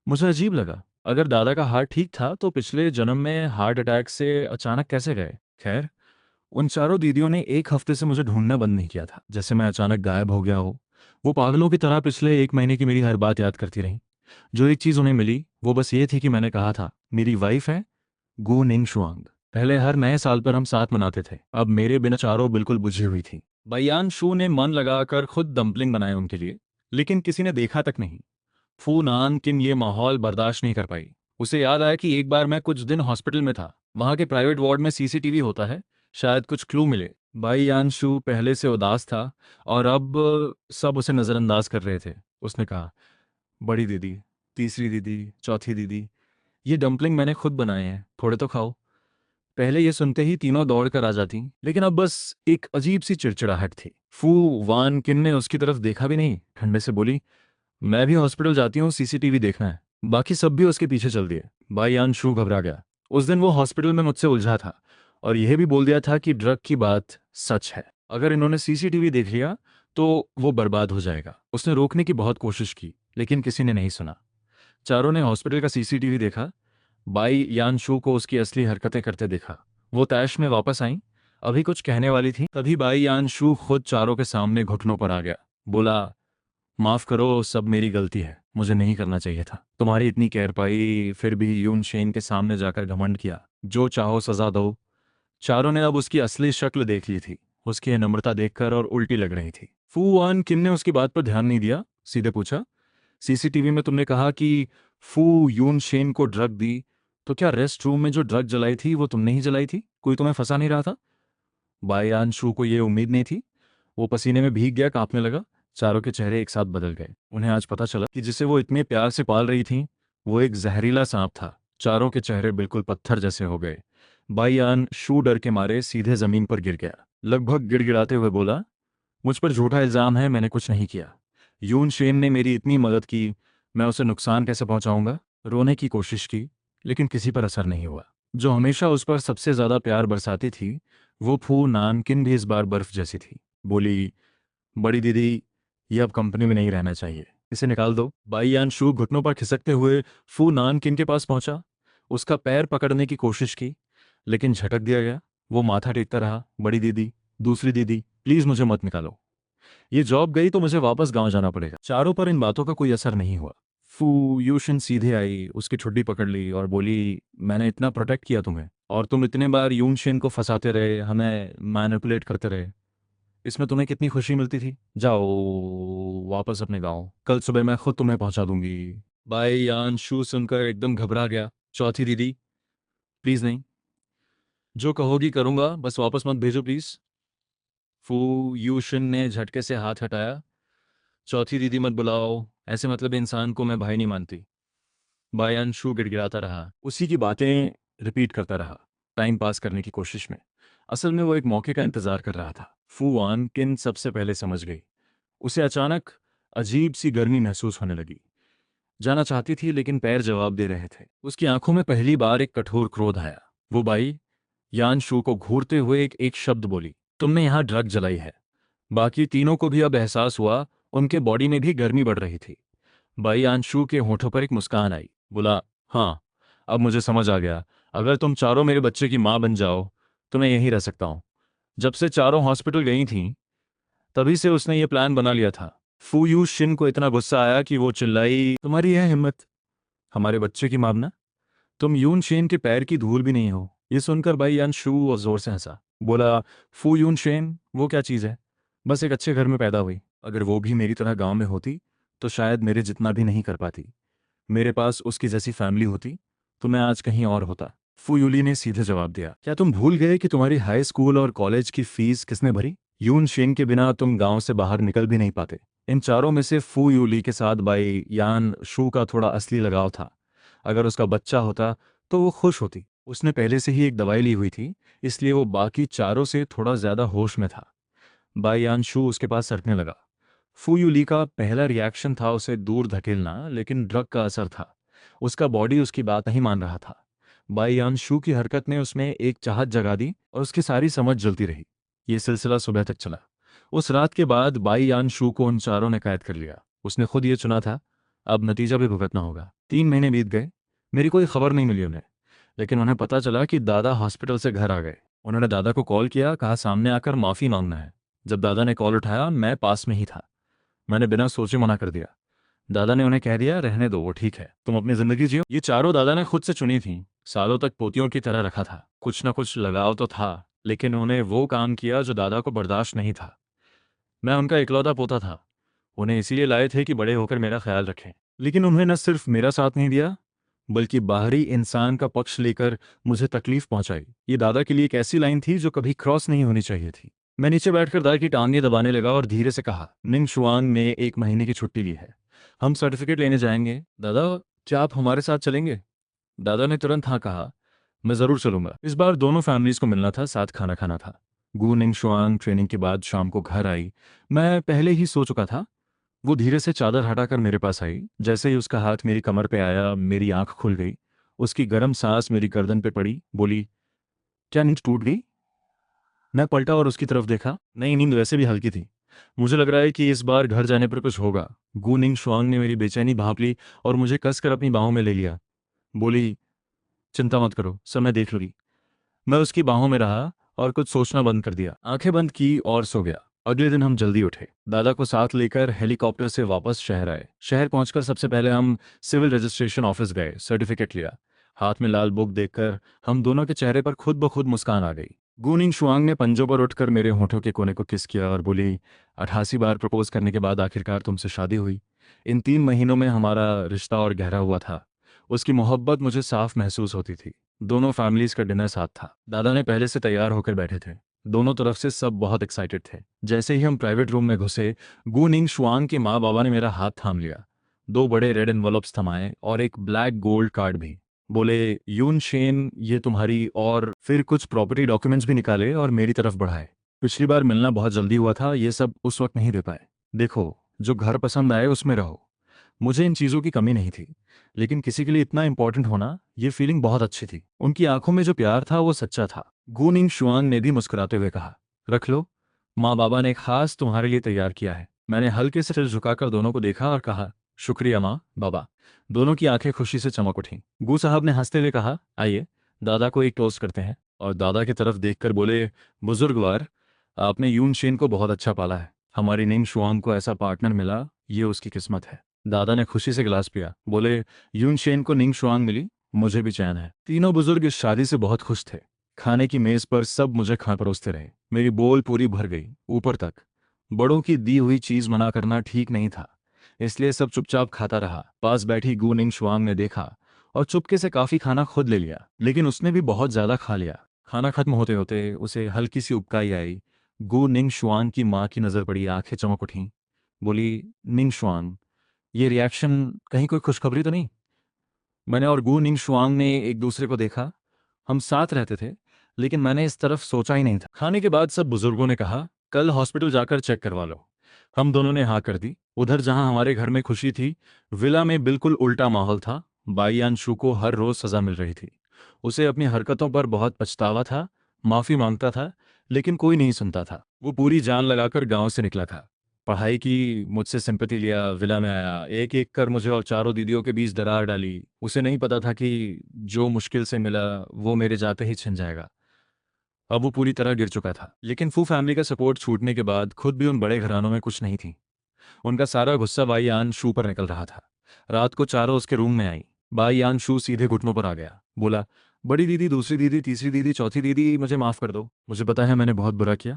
मुझे अजीब लगा, अगर दादा का हार्ट ठीक था तो पिछले जन्म में हार्ट अटैक से अचानक कैसे गए? खैर, उन चारों दीदियों ने एक हफ्ते से मुझे ढूंढना बंद नहीं किया था, जैसे मैं अचानक गायब हो गया हो। वो पागलों की तरह पिछले एक महीने की मेरी हर बात याद करती रहीं। जो एक चीज उन्हें मिली वो बस ये थी कि मैंने कहा था, मेरी वाइफ है गो निंग शुआंग। पहले हर नए साल पर हम साथ मनाते थे, अब मेरे बिना चारों बिल्कुल बुझी हुई थी। बयान शू ने मन लगाकर खुद डम्पलिंग बनाए उनके लिए, लेकिन किसी ने देखा तक नहीं। फू नान किन ये माहौल बर्दाश्त नहीं कर पाई। उसे याद आया कि एक बार मैं कुछ दिन हॉस्पिटल में था। वहां के प्राइवेट वार्ड में सीसीटीवी होता है, शायद कुछ क्लू मिले। भाई यानशु पहले से उदास था और अब सब उसे नजरअंदाज कर रहे थे। उसने कहा, बड़ी दीदी, तीसरी दीदी, चौथी दीदी, ये डंपलिंग मैंने खुद बनाए हैं, थोड़े तो खाओ। पहले ये सुनते ही तीनों दौड़ कर आ जाती, लेकिन अब बस एक अजीब सी चिड़चिड़ाहट थी। फू वान किन ने उसकी तरफ देखा भी नहीं, ठंडे से बोली, मैं भी हॉस्पिटल जाती हूँ, सीसीटीवी देखना है। बाकी सब भी उसके पीछे चल दिए। भाई यान शू घबरा गया। उस दिन वो हॉस्पिटल में मुझसे उलझा था और यह भी बोल दिया था कि ड्रग की बात सच है। अगर इन्होंने सीसीटीवी देख लिया तो वो बर्बाद हो जाएगा। उसने रोकने की बहुत कोशिश की, लेकिन किसी ने नहीं सुना। चारों ने हॉस्पिटल का सीसीटीवी देखा। बाई यान शू को उसकी असली हरकतें करते देखा। वो तैश में वापस आई, अभी कुछ कहने वाली थी, तभी बाई यान शू खुद चारों के सामने घुटनों पर आ गया। बोला, माफ करो, सब मेरी गलती है, मुझे नहीं करना चाहिए था। तुम्हारी इतनी कैर पाई, फिर भी यून शेन के सामने जाकर घमंड किया। जो चाहो सजा दो। चारों ने अब उसकी असली शक्ल देख ली थी। उसकी ये नम्रता देखकर और उल्टी लग रही थी। फू वान किम ने उसकी बात पर ध्यान नहीं दिया, सीधे पूछा, सीसीटीवी में तुमने कहा कि फू यून शेन को ड्रग दी, तो क्या रेस्ट रूम में जो ड्रग जलाई थी वो तुमने ही जलाई थी? कोई तुम्हें फंसा नहीं रहा था? बायान शू को ये उम्मीद नहीं थी। वो पसीने में भीग गया, कांपने लगा। चारों के चेहरे एक साथ बदल गए। उन्हें आज पता चला कि जिसे वो इतने प्यार से पाल रही थी वो एक जहरीला सांप था। चारों के चेहरे बिल्कुल पत्थर जैसे हो गए। बाईयान शू डर के मारे सीधे जमीन पर गिर गया। लगभग गिड़गिड़ाते हुए बोला, मुझ पर झूठा इल्जाम है, मैंने कुछ नहीं किया। यून शेन ने मेरी इतनी मदद की, मैं उसे नुकसान कैसे पहुंचाऊंगा? रोने की कोशिश की, लेकिन किसी पर असर नहीं हुआ। जो हमेशा उस पर सबसे ज्यादा प्यार बरसाती थी, वो फू नानकिन भी इस बार बर्फ जैसी थी। बोली, बड़ी दीदी, ये अब कंपनी में नहीं रहना चाहिए, इसे निकाल दो। बाईयान शू घुटनों पर खिसकते हुए फू नानकिन के पास पहुंचा। उसका पैर पकड़ने की कोशिश की, लेकिन झटक दिया गया। वो माथा टेकता रहा, बड़ी दीदी, दूसरी दीदी, प्लीज मुझे मत निकालो। ये जॉब गई तो मुझे वापस गांव जाना पड़ेगा। चारों पर इन बातों का कोई असर नहीं हुआ। फू यूशन सीधे आई, उसकी ठुड्डी पकड़ ली और बोली, मैंने इतना प्रोटेक्ट किया तुम्हें, और तुम इतने बार यूनशिन को फंसाते रहे, हमें मैनिपुलेट करते रहे। इसमें तुम्हें कितनी खुशी मिलती थी? जाओ वापस अपने गांव, कल सुबह मैं खुद तुम्हें पहुंचा दूंगी। बाई यान शू सुनकर एकदम घबरा गया। चौथी दीदी, प्लीज नहीं, जो कहोगी करूंगा, बस वापस मत भेजो प्लीज। फू यूशन ने झटके से हाथ हटाया। चौथी दीदी मत बुलाओ, ऐसे मतलब इंसान को मैं भाई नहीं मानती। बायान शू गिड़गिड़ाता रहा, उसी की बातें रिपीट करता रहा। टाइम पास करने की कोशिश में। असल में वो एक मौके का इंतजार कर रहा था। फू वान किन सबसे पहले समझ गई। उसे अचानक अजीब सी गर्मी महसूस होने लगी। जाना चाहती थी लेकिन पैर जवाब दे रहे थे। उसकी आंखों में पहली बार एक कठोर क्रोध आया। वो बाई यान शू को घूरते हुए एक शब्द बोली, तुमने यहाँ ड्रग जलाई है। बाकी तीनों को भी अब एहसास हुआ, उनके बॉडी में भी गर्मी बढ़ रही थी। बाई आंशू के होठों पर एक मुस्कान आई। बोला, हाँ, अब मुझे समझ आ गया। अगर तुम चारों मेरे बच्चे की माँ बन जाओ तो मैं यहीं रह सकता हूँ। जब से चारों हॉस्पिटल गई थीं तभी से उसने ये प्लान बना लिया था। फू यू शिन को इतना गुस्सा आया कि वो चिल्लाई, तुम्हारी यह हिम्मत हमारे बच्चे की माँ बनना? तुम यून शेन के पैर की धूल भी नहीं हो। ये सुनकर भाई यान शू और जोर से हंसा। बोला, फू यून शेन वो क्या चीज़ है? बस एक अच्छे घर में पैदा हुई। अगर वो भी मेरी तरह गांव में होती तो शायद मेरे जितना भी नहीं कर पाती। मेरे पास उसकी जैसी फैमिली होती तो मैं आज कहीं और होता। फुयूली ने सीधे जवाब दिया, क्या तुम भूल गए कि तुम्हारी हाई स्कूल और कॉलेज की फीस किसने भरी? यून शेन के बिना तुम गांव से बाहर निकल भी नहीं पाते। इन चारों में से फू यूली के साथ बाई यान शू का थोड़ा असली लगाव था। अगर उसका बच्चा होता तो वो खुश होती। उसने पहले से ही एक दवाई ली हुई थी, इसलिए वो बाकी चारों से थोड़ा ज्यादा होश में था। बाई यान शू उसके पास सरकने लगा। फू यूली का पहला रिएक्शन था उसे दूर धकेलना, लेकिन ड्रग का असर था। उसका बॉडी उसकी बात नहीं मान रहा था। बाई यान शू की हरकत ने उसमें एक चाहत जगा दी और उसकी सारी समझ जलती रही। ये सिलसिला सुबह तक चला। उस रात के बाद बाई यान शू को उन चारों ने कैद कर लिया। उसने खुद ये चुना था, अब नतीजा भी भुगतना होगा। 3 महीने बीत गए, मेरी कोई खबर नहीं मिली उन्हें। लेकिन उन्हें पता चला कि दादा हॉस्पिटल से घर आ गए। उन्होंने दादा को कॉल किया, कहा सामने आकर माफ़ी मांगना है। जब दादा ने कॉल उठाया, मैं पास में ही था। मैंने बिना सोचे मना कर दिया। दादा ने उन्हें कह दिया, रहने दो, वो ठीक है, तुम अपनी जिंदगी जियो। ये चारों दादा ने खुद से चुनी थी। सालों तक पोतियों की तरह रखा था। कुछ ना कुछ लगाव तो था, लेकिन उन्हें वो काम किया जो दादा को बर्दाश्त नहीं था। मैं उनका इकलौता पोता था। उन्हें इसीलिए लाए थे कि बड़े होकर मेरा ख्याल रखें। लेकिन उन्हें न सिर्फ मेरा साथ नहीं दिया, बल्कि बाहरी इंसान का पक्ष लेकर मुझे तकलीफ पहुंचाई। ये दादा के लिए एक ऐसी लाइन थी जो कभी क्रॉस नहीं होनी चाहिए थी। मैं नीचे बैठकर दादा की टांगें दबाने लगा और धीरे से कहा, निंग शुआंग ने 1 महीने की छुट्टी ली है। हम सर्टिफिकेट लेने जाएंगे। दादा, क्या आप हमारे साथ चलेंगे? दादा ने तुरंत हाँ कहा। मैं जरूर चलूंगा। इस बार दोनों फैमिलीज को मिलना था, साथ खाना खाना था। गू निंग शुआंग ट्रेनिंग के बाद शाम को घर आई। मैं पहले ही सो चुका था। वो धीरे से चादर हटाकर मेरे पास आई। जैसे ही उसका हाथ मेरी कमर पे आया, मेरी आंख खुल गई। उसकी गर्म सांस मेरी गर्दन पे पड़ी। बोली, क्या नींद टूट गई? मैं पलटा और उसकी तरफ देखा। नहीं, नींद वैसे भी हल्की थी। मुझे लग रहा है कि इस बार घर जाने पर कुछ होगा। गू निंग शुआंग ने मेरी बेचैनी भांप ली और मुझे कसकर अपनी बाहों में ले लिया। बोली, चिंता मत करो, समय देख लूंगी। मैं उसकी बाहों में रहा और कुछ सोचना बंद कर दिया। आंखें बंद की और सो गया। अगले दिन हम जल्दी उठे। दादा को साथ लेकर हेलीकॉप्टर से वापस शहर आए। शहर पहुंचकर सबसे पहले हम सिविल रजिस्ट्रेशन ऑफिस गए, सर्टिफिकेट लिया। हाथ में लाल बुक देखकर हम दोनों के चेहरे पर खुद ब खुद मुस्कान आ गई। गूनिंग शुआंग ने पंजों पर उठकर मेरे होठों के कोने को किस किया और बोली, 88 बार प्रपोज करने के बाद आखिरकार तुमसे शादी हुई। इन 3 महीनों में हमारा रिश्ता और गहरा हुआ था। उसकी मोहब्बत मुझे साफ महसूस होती थी। दोनों फैमिलीज का डिनर साथ था। दादा ने पहले से तैयार होकर बैठे थे। दोनों तरफ से सब बहुत एक्साइटेड थे। जैसे ही हम प्राइवेट रूम में घुसे, गू निंग शुआंग के माँ बाबा ने मेरा हाथ थाम लिया। 2 बड़े रेड एनवलप्स थमाए और एक ब्लैक गोल्ड कार्ड भी। बोले, यून शेन, ये तुम्हारी, और फिर कुछ प्रॉपर्टी डॉक्यूमेंट्स भी निकाले और मेरी तरफ बढ़ाए। पिछली बार मिलना बहुत जल्दी हुआ था, ये सब उस वक्त नहीं दे पाए। देखो, जो घर पसंद आए उसमें रहो। मुझे इन चीज़ों की कमी नहीं थी, लेकिन किसी के लिए इतना इंपॉर्टेंट होना, ये फीलिंग बहुत अच्छी थी। उनकी आंखों में जो प्यार था वो सच्चा था। गू निंग शुआंग ने भी मुस्कुराते हुए कहा, रख लो, माँ बाबा ने खास तुम्हारे लिए तैयार किया है। मैंने हल्के से सिर झुकाकर दोनों को देखा और कहा, शुक्रिया माँ बाबा। दोनों की आंखें खुशी से चमक उठीं। गू साहब ने हंसते हुए कहा, आइए दादा को एक टोस्ट करते हैं। और दादा की तरफ देखकर बोले, बुजुर्गवार, आपने यून शेन को बहुत अच्छा पाला है। हमारी निंग शुआंग को ऐसा पार्टनर मिला, ये उसकी किस्मत है। दादा ने खुशी से गिलास पिया। बोले, यून शेन को निंग शुआंग मिली, मुझे भी चैन है। तीनों बुजुर्ग इस शादी से बहुत खुश थे। खाने की मेज पर सब मुझे खा परोसते रहे। मेरी बोल पूरी भर गई, ऊपर तक। बड़ों की दी हुई चीज मना करना ठीक नहीं था, इसलिए सब चुपचाप खाता रहा। पास बैठी गू निंग शुआंग ने देखा और चुपके से काफी खाना खुद ले लिया, लेकिन उसने भी बहुत ज्यादा खा लिया। खाना खत्म होते होते उसे हल्की सी उबकाई आई। गू निंग शुआंग की माँ की नजर पड़ी, आंखें चमक उठीं। बोली, निंग शुआंग, ये रिएक्शन कहीं कोई खुशखबरी तो नहीं? मैंने और गू निंग शुआंग ने एक दूसरे को देखा। हम साथ रहते थे, लेकिन मैंने इस तरफ सोचा ही नहीं था। खाने के बाद सब बुजुर्गों ने कहा, कल हॉस्पिटल जाकर चेक करवा लो। हम दोनों ने हाँ कर दी। उधर जहां हमारे घर में खुशी थी, विला में बिल्कुल उल्टा माहौल था। बाईयांशु को हर रोज सजा मिल रही थी। उसे अपनी हरकतों पर बहुत पछतावा था, माफी मांगता था, लेकिन कोई नहीं सुनता था। वो पूरी जान लगाकर गांव से निकला था, पढ़ाई की, मुझसे सिंपैथी लिया, विला में आया, एक एक कर मुझे और चारों दीदियों के बीच दरार डाली। उसे नहीं पता था कि जो मुश्किल से मिला वो मेरे जाते ही छिन जाएगा। अब वो पूरी तरह गिर चुका था। लेकिन फू फैमिली का सपोर्ट छूटने के बाद खुद भी उन बड़े घरानों में कुछ नहीं थी। उनका सारा गुस्सा बाई आन शू पर निकल रहा था। रात को चारों उसके रूम में आई। बाई आन शू सीधे घुटनों पर आ गया, बोला, बड़ी दीदी, दूसरी दीदी, तीसरी दीदी, चौथी दीदी, मुझे माफ कर दो। मुझे पता है मैंने बहुत बुरा किया,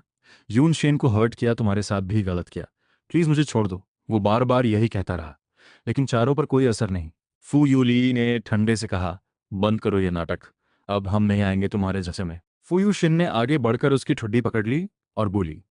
यून शेन को हर्ट किया, तुम्हारे साथ भी गलत किया। प्लीज मुझे छोड़ दो। वो बार बार यही कहता रहा, लेकिन चारों पर कोई असर नहीं। फू यूली ने ठंडे से कहा, बंद करो ये नाटक, अब हम नहीं आएंगे तुम्हारे जैसे में। फू यू शिन ने आगे बढ़कर उसकी ठुड्डी पकड़ ली और बोली,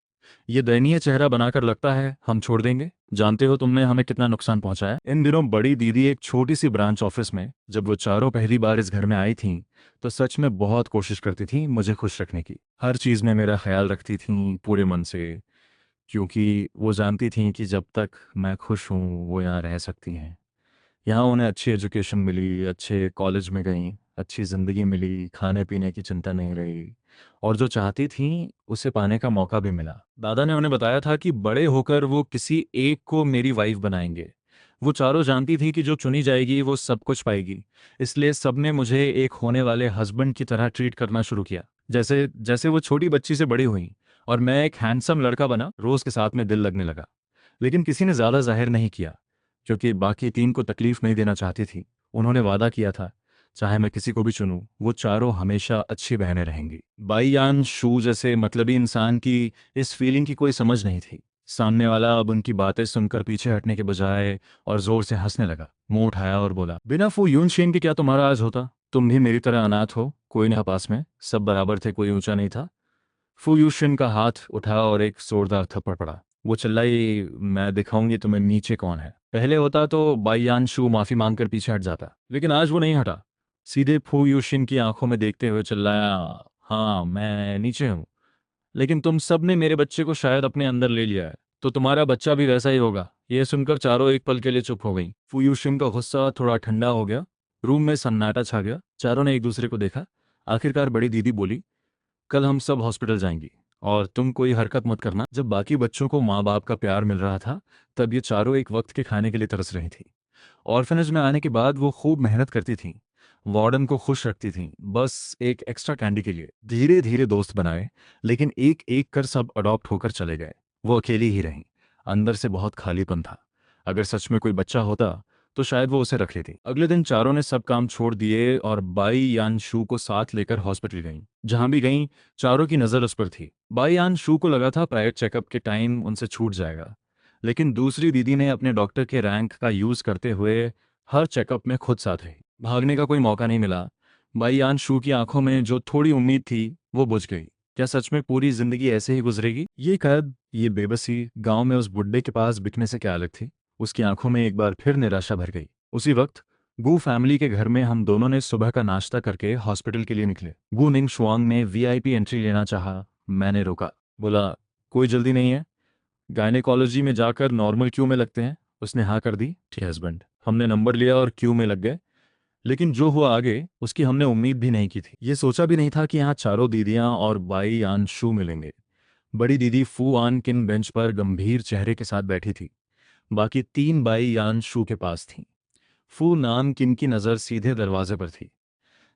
ये दयनीय चेहरा बनाकर लगता है हम छोड़ देंगे? जानते हो तुमने हमें कितना नुकसान पहुंचाया? इन दिनों बड़ी दीदी एक छोटी सी ब्रांच ऑफिस में, जब वो चारों पहली बार इस घर में आई थीं, तो सच में बहुत कोशिश करती थी मुझे खुश रखने की। हर चीज़ में मेरा ख्याल रखती थीं पूरे मन से, क्योंकि वो जानती थीं कि जब तक मैं खुश हूँ वो यहाँ रह सकती हैं। यहाँ उन्हें अच्छी एजुकेशन मिली, अच्छे कॉलेज में गईं, अच्छी ज़िंदगी मिली, खाने पीने की चिंता नहीं रही, और जो चाहती थीं उसे पाने का मौका भी मिला। दादा ने उन्हें बताया था कि बड़े होकर वो किसी एक को मेरी वाइफ बनाएंगे। वो चारों जानती थी कि जो चुनी जाएगी वो सब कुछ पाएगी। इसलिए सबने मुझे एक होने वाले हस्बैंड की तरह ट्रीट करना शुरू किया, जैसे जैसे वो छोटी बच्ची से बड़ी हुई और मैं एक हैंडसम लड़का बना, रोज़ के साथ में दिल लगने लगा। लेकिन किसी ने ज़्यादा जाहिर नहीं किया, क्योंकि बाकी तीन को तकलीफ नहीं देना चाहती थी। उन्होंने वादा किया था, चाहे मैं किसी को भी चुनूं, वो चारों हमेशा अच्छी बहनें रहेंगी। बाईयान शू जैसे मतलबी इंसान की इस फीलिंग की कोई समझ नहीं थी। सामने वाला अब उनकी बातें सुनकर पीछे हटने के बजाय और जोर से हंसने लगा, मुंह उठाया और बोला, बिना फू यून शेन के क्या तुम्हारा आज होता? तुम भी मेरी तरह अनाथ हो, कोई ना पास में, सब बराबर थे, कोई ऊंचा नहीं था। फू यूशन का हाथ उठा और एक जोरदार थप्पड़ पड़ा। वो चिल्लाई, मैं दिखाऊंगी तुम्हें नीचे कौन है। पहले होता तो बाईयान शू माफी मांगकर पीछे हट जाता, लेकिन आज वो नहीं हटा। सीधे फू यूशिन की आंखों में देखते हुए चिल्लाया, हाँ मैं नीचे हूँ, लेकिन तुम सब ने मेरे बच्चे को शायद अपने अंदर ले लिया है, तो तुम्हारा बच्चा भी वैसा ही होगा। यह सुनकर चारों एक पल के लिए चुप हो गई। फू यूशिन का गुस्सा थोड़ा ठंडा हो गया। रूम में सन्नाटा छा गया। चारों ने एक दूसरे को देखा। आखिरकार बड़ी दीदी बोली, कल हम सब हॉस्पिटल जाएंगी और तुम कोई हरकत मत करना। जब बाकी बच्चों को माँ बाप का प्यार मिल रहा था, तब ये चारों एक वक्त के खाने के लिए तरस रही थी। ऑर्फनेज में आने के बाद वो खूब मेहनत करती थीं, वार्डन को खुश रखती थीं, बस एक एक्स्ट्रा कैंडी के लिए। धीरे धीरे दोस्त बनाए, लेकिन एक एक कर सब अडॉप्ट होकर चले गए। वो अकेली ही रहीं। अंदर से बहुत खालीपन था। अगर सच में कोई बच्चा होता तो शायद वो उसे रख लेती। अगले दिन चारों ने सब काम छोड़ दिए और बाई यान शू को साथ लेकर हॉस्पिटल गईं। जहां भी गईं, चारों की नज़र उस पर थी। बाई यान शू को लगा था प्राइवेट चेकअप के टाइम उनसे छूट जाएगा, लेकिन दूसरी दीदी ने अपने डॉक्टर के रैंक का यूज़ करते हुए हर चेकअप में खुद साथ रही। भागने का कोई मौका नहीं मिला। बाई यान शू की आंखों में जो थोड़ी उम्मीद थी वो बुझ गई। क्या सच में पूरी जिंदगी ऐसे ही गुजरेगी? ये कैद, ये बेबसी गांव में उस बुड्ढे के पास बिकने से क्या अलग थी? उसकी आंखों में एक बार फिर निराशा भर गई। उसी वक्त गू फैमिली के घर में हम दोनों ने सुबह का नाश्ता करके हॉस्पिटल के लिए निकले। गू निंग शुआंग ने वीआईपी एंट्री लेना चाहा। मैंने रोका, बोला, कोई जल्दी नहीं है, गायनेकोलॉजी में जाकर नॉर्मल क्यू में लगते हैं। उसने हाँ कर दी। ठीक हस्बैंड। हमने नंबर लिया और क्यू में लग गए। लेकिन जो हुआ आगे, उसकी हमने उम्मीद भी नहीं की थी। ये सोचा भी नहीं था कि यहाँ चारों दीदियाँ और बाई आन शू मिलेंगे। बड़ी दीदी फू आन किन बेंच पर गंभीर चेहरे के साथ बैठी थी। बाकी तीन बाई यान शू के पास थीं। फू नान किन की नज़र सीधे दरवाजे पर थी।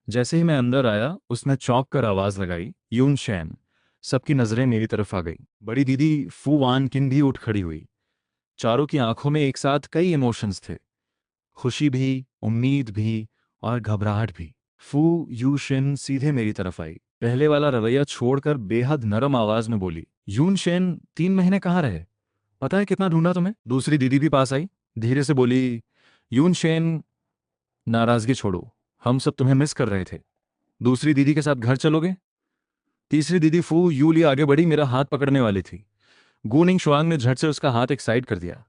जैसे ही मैं अंदर आया, उसने चौंक कर आवाज़ लगाई, यून शैन। सबकी नज़रें मेरी तरफ आ गई। बड़ी दीदी फू वान किन भी उठ खड़ी हुई। चारों की आंखों में एक साथ कई इमोशंस थे, खुशी भी, उम्मीद भी और घबराहट भी। फू यू शिन सीधे मेरी तरफ आई। पहले वाला रवैया छोड़कर बेहद नरम आवाज में बोली, यून शेन 3 महीने कहाँ रहे? पता है कितना ढूंढा तुम्हें? दूसरी दीदी भी पास आई, धीरे से बोली, यून शेन, नाराजगी छोड़ो, हम सब तुम्हें मिस कर रहे थे। दूसरी दीदी के साथ घर चलोगे? तीसरी दीदी फू यूली आगे बढ़ी, मेरा हाथ पकड़ने वाली थी। गूनिंग शुआंग ने झट से उसका हाथ एक साइड कर दिया।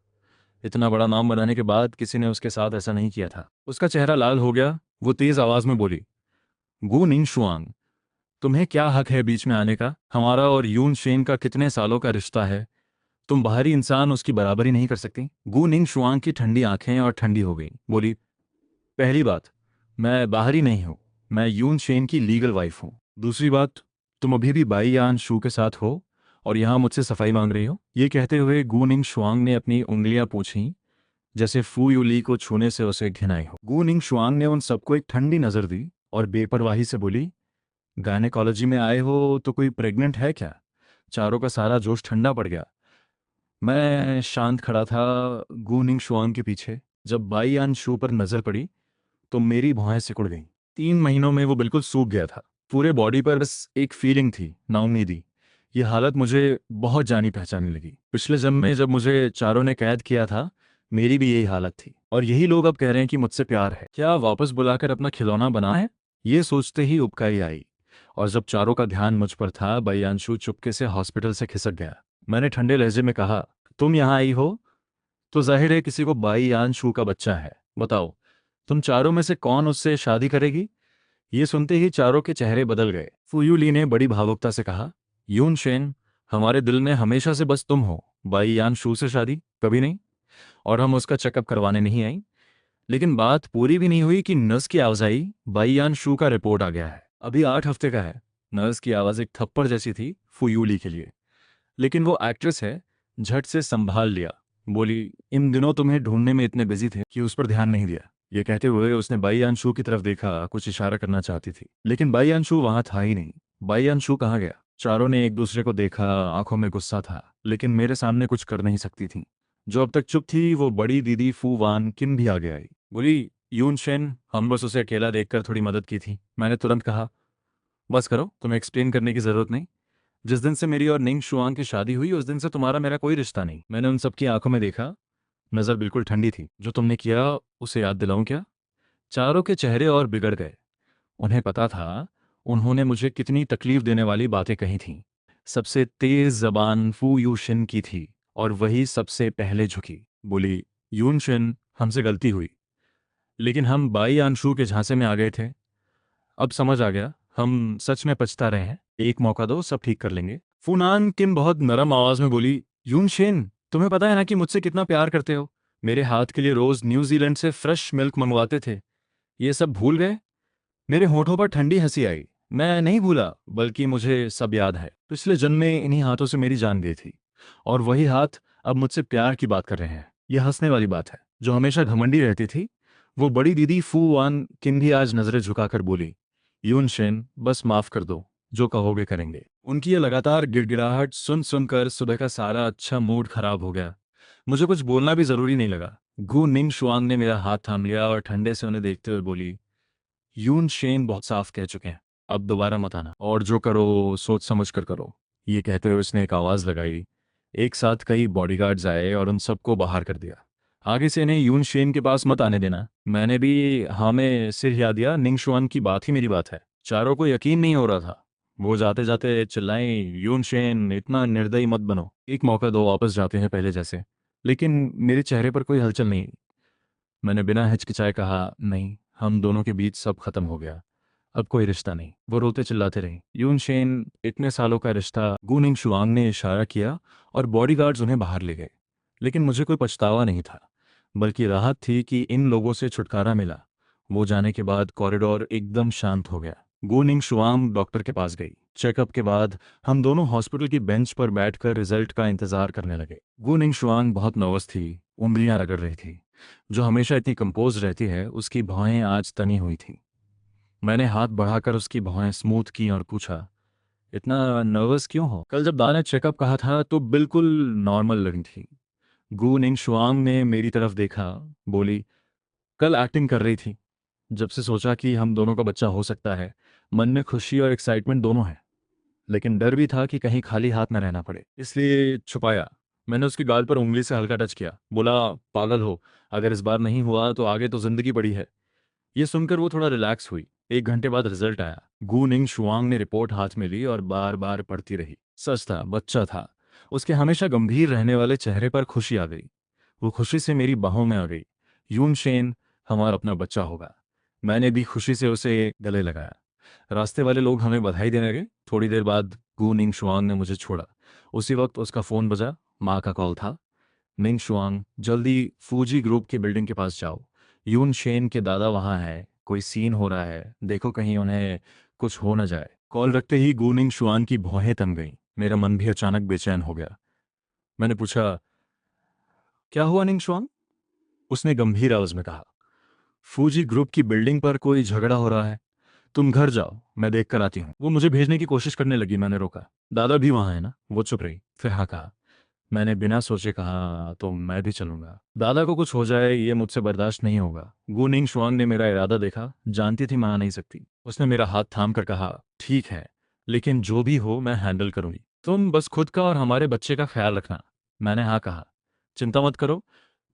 इतना बड़ा नाम बनाने के बाद किसी ने उसके साथ ऐसा नहीं किया था। उसका चेहरा लाल हो गया। वो तेज आवाज में बोली, गू निंग शुआंग, तुम्हें क्या हक है बीच में आने का? हमारा और यून शेन का कितने सालों का रिश्ता है, तुम बाहरी इंसान उसकी बराबरी नहीं कर सकती? गू निंग शुआंग की ठंडी आंखें और ठंडी हो गई, बोली, पहली बात, मैं बाहरी नहीं हूँ, मैं यून शेन की लीगल वाइफ हूँ। दूसरी बात, तुम अभी भी बाई यान शू के साथ हो और यहाँ मुझसे सफाई मांग रही हो। ये कहते हुए गू निंग शुआंग ने अपनी उंगलियां पूछीं, जैसे फू यूली को छूने से उसे घिनाई हो। गू निंग शुआंग ने उन सबको एक ठंडी नजर दी और बेपरवाही से बोली, गायनेकोलॉजी में आए हो तो कोई प्रेग्नेंट है क्या? चारों का सारा जोश ठंडा पड़ गया। मैं शांत खड़ा था गू निंग शुआंग के पीछे। जब बाई यान शू पर नजर पड़ी तो मेरी भौहें सिकुड़ गईं। 3 महीनों में वो बिल्कुल सूख गया था। पूरे बॉडी पर बस एक फीलिंग थी, नाउमीदी। ये हालत मुझे बहुत जानी पहचानी लगी। पिछले जन्म में जब मुझे चारों ने कैद किया था, मेरी भी यही हालत थी। और यही लोग अब कह रहे हैं कि मुझसे प्यार है। क्या वापस बुलाकर अपना खिलौना बना है? ये सोचते ही उबकाई आई। और जब चारों का ध्यान मुझ पर था, बयानशु चुपके से हॉस्पिटल से खिसक गया। मैंने ठंडे लहजे में कहा, तुम यहाँ आई हो तो जाहिर है किसी को बाई यान शू का बच्चा है। बताओ, तुम चारों में से कौन उससे शादी करेगी? ये सुनते ही चारों के चेहरे बदल गए। फुयू ली ने बड़ी भावुकता से कहा, यून शेन, हमारे दिल में हमेशा से बस तुम हो। बाई यान शू से शादी कभी नहीं। और हम उसका चेकअप करवाने नहीं आई। लेकिन बात पूरी भी नहीं हुई कि नर्स की आवाज आई, बाई यान शू का रिपोर्ट आ गया है, अभी 8 हफ्ते का है। नर्स की आवाज एक थप्पड़ जैसी थी फुयू ली के लिए, लेकिन वो एक्ट्रेस है, झट से संभाल लिया। बोली, इन दिनों तुम्हें ढूंढने में इतने बिजी थे कि उस पर ध्यान नहीं दिया। ये कहते हुए उसने बाई अंशु की तरफ देखा, कुछ इशारा करना चाहती थी, लेकिन बाई अंशु वहां था ही नहीं। बाई अंशु कहाँ गया? चारों ने एक दूसरे को देखा, आंखों में गुस्सा था, लेकिन मेरे सामने कुछ कर नहीं सकती थी। जो अब तक चुप थी, वो बड़ी दीदी फू वान किन भी आगे आई। बोली, यून शेन, हम बस उसे अकेला देखकर थोड़ी मदद की थी। मैंने तुरंत कहा, बस करो, तुम्हें एक्सप्लेन करने की जरूरत नहीं। जिस दिन से मेरी और निंग शुआंग की शादी हुई, उस दिन से तुम्हारा मेरा कोई रिश्ता नहीं। मैंने उन सबकी आंखों में देखा, नजर बिल्कुल ठंडी थी। जो तुमने किया उसे याद दिलाऊं क्या? चारों के चेहरे और बिगड़ गए। उन्हें पता था उन्होंने मुझे कितनी तकलीफ देने वाली बातें कही थीं। सबसे तेज जबान फू यूशिन की थी और वही सबसे पहले झुकी। बोली, यूनशिन, हमसे गलती हुई, लेकिन हम बाई आंशू के झांसे में आ गए थे। अब समझ आ गया, हम सच में पछता रहे हैं। एक मौका दो, सब ठीक कर लेंगे। फूनान किम बहुत नरम आवाज में बोली, यूनशेन, तुम्हें पता है ना कि मुझसे कितना प्यार करते हो। मेरे हाथ के लिए रोज न्यूजीलैंड से फ्रेश मिल्क मंगवाते थे। ये सब भूल गए? मेरे होठों पर ठंडी हंसी आई। मैं नहीं भूला, बल्कि मुझे सब याद है। पिछले जन्म में इन्हीं हाथों से मेरी जान गई थी, और वही हाथ अब मुझसे प्यार की बात कर रहे हैं। यह हंसने वाली बात है। जो हमेशा घमंडी रहती थी, वो बड़ी दीदी फू वान किन भी आज नजरें झुकाकर बोली, यूनशेन, बस माफ कर दो, जो कहोगे करेंगे। उनकी ये लगातार गिड़गिड़ाहट सुन सुनकर सुबह का सारा अच्छा मूड खराब हो गया। मुझे कुछ बोलना भी जरूरी नहीं लगा। गु निंग शुआंग ने मेरा हाथ थाम लिया और ठंडे से उन्हें देखते हुए बोली, यून शेन बहुत साफ कह चुके हैं, अब दोबारा मत आना, और जो करो सोच समझ कर करो। ये कहते हुए उसने एक आवाज लगाई। एक साथ कई बॉडीगार्ड्स आए और उन सबको बाहर कर दिया। आगे से इन्हें यून शेन के पास मत आने देना। मैंने भी हाँ में सिर हिला दिया। निंग शुआन की बात ही मेरी बात है। चारों को यकीन नहीं हो रहा था। वो जाते जाते चिल्लाएं, यून शेन, इतना निर्दयी मत बनो, एक मौका दो, वापस जाते हैं पहले जैसे। लेकिन मेरे चेहरे पर कोई हलचल नहीं। मैंने बिना हिचकिचाए कहा, नहीं, हम दोनों के बीच सब खत्म हो गया, अब कोई रिश्ता नहीं। वो रोते चिल्लाते रहे। यून शेन, इतने सालों का रिश्ता। गुनिंग शुआंग ने इशारा किया और बॉडीगार्ड्स उन्हें बाहर ले गए। लेकिन मुझे कोई पछतावा नहीं था, बल्कि राहत थी कि इन लोगों से छुटकारा मिला। वो जाने के बाद कॉरिडोर एकदम शांत हो गया। गुनिंग शुआंग डॉक्टर के पास गई। चेकअप के बाद हम दोनों हॉस्पिटल की बेंच पर बैठकर रिजल्ट का इंतजार करने लगे। गुनिंग शुआंग बहुत नर्वस थी, उंगलियां रगड़ रही थी। जो हमेशा इतनी कंपोज रहती है, उसकी भौहें आज तनी हुई थी। मैंने हाथ बढ़ाकर उसकी भौहें स्मूथ की और पूछा, इतना नर्वस क्यों हो? कल जब दादा ने चेकअप कहा था तो बिल्कुल नॉर्मल लगी थी। गु निंग शुआंग ने मेरी तरफ देखा, बोली, कल एक्टिंग कर रही थी। जब से सोचा कि हम दोनों का बच्चा हो सकता है, मन में खुशी और एक्साइटमेंट दोनों है, लेकिन डर भी था कि कहीं खाली हाथ न रहना पड़े, इसलिए छुपाया। मैंने उसकी गाल पर उंगली से हल्का टच किया, बोला, पागल हो, अगर इस बार नहीं हुआ तो आगे तो जिंदगी पड़ी है। ये सुनकर वो थोड़ा रिलैक्स हुई। 1 घंटे बाद रिजल्ट आया। गु निंग शुआंग ने रिपोर्ट हाथ में ली और बार बार पढ़ती रही। सच था, बच्चा था। उसके हमेशा गंभीर रहने वाले चेहरे पर खुशी आ गई। वो खुशी से मेरी बाहों में आ गई। यून शेन, हमारा अपना बच्चा होगा। मैंने भी खुशी से उसे गले लगाया। रास्ते वाले लोग हमें बधाई देने लगे। थोड़ी देर बाद गू निंग शुआंग ने मुझे छोड़ा। उसी वक्त उसका फ़ोन बजा। माँ का कॉल था। निंग शुआंग, जल्दी फूजी ग्रुप की बिल्डिंग के पास जाओ। यून शेन के दादा वहाँ है, कोई सीन हो रहा है, देखो कहीं उन्हें कुछ हो न जाए। कॉल रखते ही गू निंग शुआंग की भौहें थम गईं। मेरा मन भी अचानक बेचैन हो गया। मैंने पूछा, क्या हुआ निंग शुआंग? उसने गंभीर आवाज में कहा, फूजी ग्रुप की बिल्डिंग पर कोई झगड़ा हो रहा है। तुम घर जाओ, मैं देख कर आती हूँ। वो मुझे भेजने की कोशिश करने लगी। मैंने रोका। दादा भी वहाँ है ना? वो चुप रही, फिर हाँ कहा। मैंने बिना सोचे कहा, तो मैं भी चलूंगा। दादा को कुछ हो जाए ये मुझसे बर्दाश्त नहीं होगा। गू निंग शुआंग ने मेरा इरादा देखा, जानती थी मैं आ नहीं सकती। उसने मेरा हाथ थाम कर कहा, ठीक है, लेकिन जो भी हो मैं हैंडल करूंगी। तुम बस खुद का और हमारे बच्चे का ख्याल रखना। मैंने हाँ कहा। चिंता मत करो,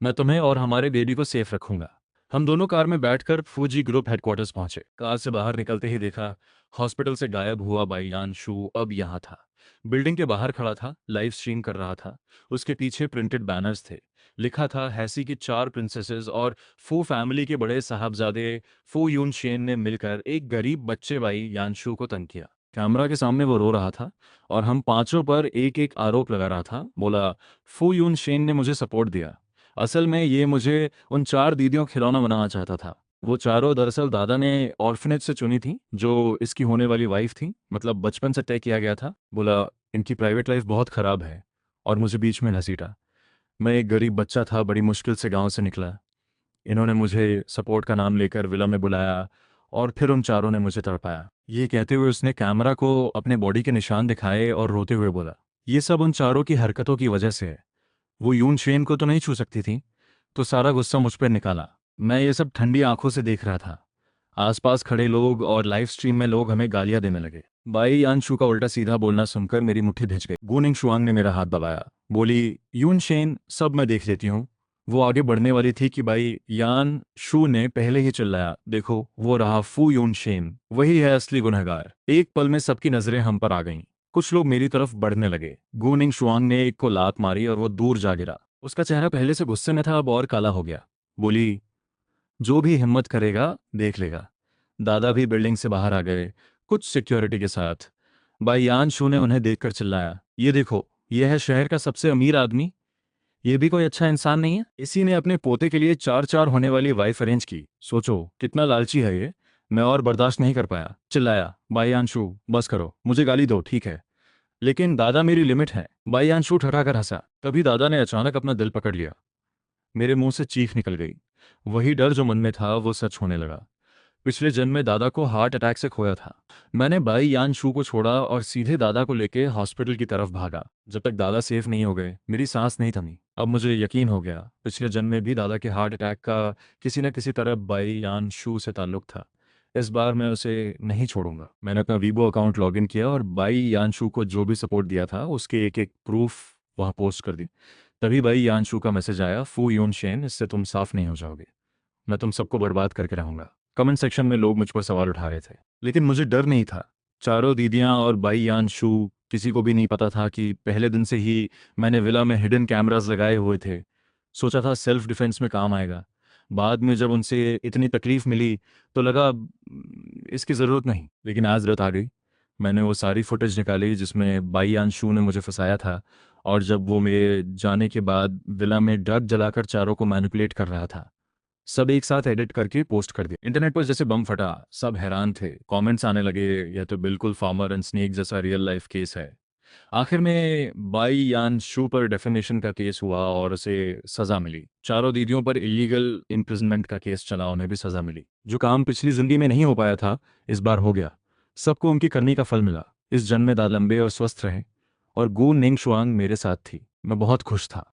मैं तुम्हें और हमारे बेबी को सेफ रखूंगा। हम दोनों कार में बैठकर फूजी ग्रुप हेडक्वार्टर्स पहुंचे। कार से बाहर निकलते ही देखा, हॉस्पिटल से गायब हुआ बाईयान शू अब यहाँ था। बिल्डिंग के बाहर खड़ा था, लाइव स्ट्रीम कर रहा था। उसके पीछे प्रिंटेड बैनर्स थे। लिखा था, हैसी की 4 प्रिंसेसेस और फू फैमिली के बड़े साहबजादे फू यून शेन ने मिलकर एक गरीब बच्चे भाई यानशू को तंग किया। कैमरा के सामने वो रो रहा था और हम पांचों पर एक एक आरोप लगा रहा था। बोला, फू यून शेन ने मुझे सपोर्ट दिया। असल में ये मुझे उन 4 दीदियों को खिलौना बनाना चाहता था। वो चारों दरअसल दादा ने ऑर्फनेज से चुनी थी, जो इसकी होने वाली वाइफ थी। मतलब बचपन से तय किया गया था। बोला, इनकी प्राइवेट लाइफ बहुत ख़राब है। और मुझे बीच में घसीटा। मैं एक गरीब बच्चा था, बड़ी मुश्किल से गांव से निकला। इन्होंने मुझे सपोर्ट का नाम लेकर विला में बुलाया और फिर उन चारों ने मुझे तड़पाया। ये कहते हुए उसने कैमरा को अपने बॉडी के निशान दिखाए और रोते हुए बोला, ये सब उन चारों की हरकतों की वजह से है। वो यून शेन को तो नहीं छू सकती थी, तो सारा गुस्सा मुझ पर निकाला। मैं ये सब ठंडी आंखों से देख रहा था। आसपास खड़े लोग और लाइव स्ट्रीम में लोग हमें गालियां देने लगे। बाई यानशू का उल्टा सीधा बोलना सुनकर मेरी मुट्ठी भिज गई। गुनिंग शुआंग ने मेरा हाथ दबाया। बोली, यून शेन सब मैं देख लेती हूँ। वो आगे बढ़ने वाली थी कि भाई यान शू ने पहले ही चिल्लाया, देखो वो रहा फू यून शेन, वही है असली गुनहगार। एक पल में सबकी नजरें हम पर आ गईं। कुछ लोग मेरी तरफ बढ़ने लगे। गुनिंग शुआंग ने एक को लात मारी और वो दूर जा गिरा। उसका चेहरा पहले से गुस्से में था, अब और काला हो गया। बोली, जो भी हिम्मत करेगा देख लेगा। दादा भी बिल्डिंग से बाहर आ गए, कुछ सिक्योरिटी के साथ। भाई यान शू ने उन्हें देखकर चिल्लाया, ये देखो, यह है शहर का सबसे अमीर आदमी। ये भी कोई अच्छा इंसान नहीं है। इसी ने अपने पोते के लिए 4-4 होने वाली वाइफ अरेंज की। सोचो कितना लालची है ये। मैं और बर्दाश्त नहीं कर पाया, चिल्लाया, भाई अंशु बस करो, मुझे गाली दो ठीक है, लेकिन दादा मेरी लिमिट है। भाई अंशु ठठाकर हंसा। तभी दादा ने अचानक अपना दिल पकड़ लिया। मेरे मुंह से चीख निकल गई। वही डर जो मन में था वो सच होने लगा। पिछले जन्म में दादा को हार्ट अटैक से खोया था। मैंने बाई यान शू को छोड़ा और सीधे दादा को लेके हॉस्पिटल की तरफ भागा। जब तक दादा सेफ नहीं हो गए मेरी सांस नहीं थमी। अब मुझे यकीन हो गया, पिछले जन्म में भी दादा के हार्ट अटैक का किसी न किसी तरह बाई यान शू से ताल्लुक था। इस बार मैं उसे नहीं छोड़ूंगा। मैंने अपना वीबो अकाउंट लॉगिन किया और बाई यानशू को जो भी सपोर्ट दिया था उसके एक एक प्रूफ वहां पोस्ट कर दी। तभी बाई यानशू का मैसेज आया, फू यून शेन, इससे तुम साफ नहीं हो जाओगे। मैं तुम सबको बर्बाद करके रहूंगा। कमेंट सेक्शन में लोग मुझ पर सवाल उठा रहे थे, लेकिन मुझे डर नहीं था। चारों दीदियां और बाई यान शू, किसी को भी नहीं पता था कि पहले दिन से ही मैंने विला में हिडन कैमरास लगाए हुए थे। सोचा था सेल्फ डिफेंस में काम आएगा। बाद में जब उनसे इतनी तकलीफ मिली तो लगा इसकी ज़रूरत नहीं, लेकिन आज ज़रूरत आ गई। मैंने वो सारी फुटेज निकाली जिसमें बाई यान शू ने मुझे फंसाया था, और जब वो मेरे जाने के बाद विला में ड्रग जलाकर चारों को मैनिपुलेट कर रहा था। सब एक साथ एडिट करके पोस्ट कर दिया। इंटरनेट पर जैसे बम फटा, सब हैरान थे। कमेंट्स आने लगे, यह तो बिल्कुल फार्मर एंड स्नेक जैसा रियल लाइफ केस है। आखिर में बाई यान शू पर डेफिनेशन का केस हुआ और उसे सजा मिली। चारों दीदियों पर इलीगल इम्प्रिजनमेंट का केस चला, उन्हें भी सजा मिली। जो काम पिछली जिंदगी में नहीं हो पाया था इस बार हो गया। सबको उनकी करनी का फल मिला। इस जन्म में दादा लंबे और स्वस्थ रहे और गू निंग शुआंग मेरे साथ थी। मैं बहुत खुश था।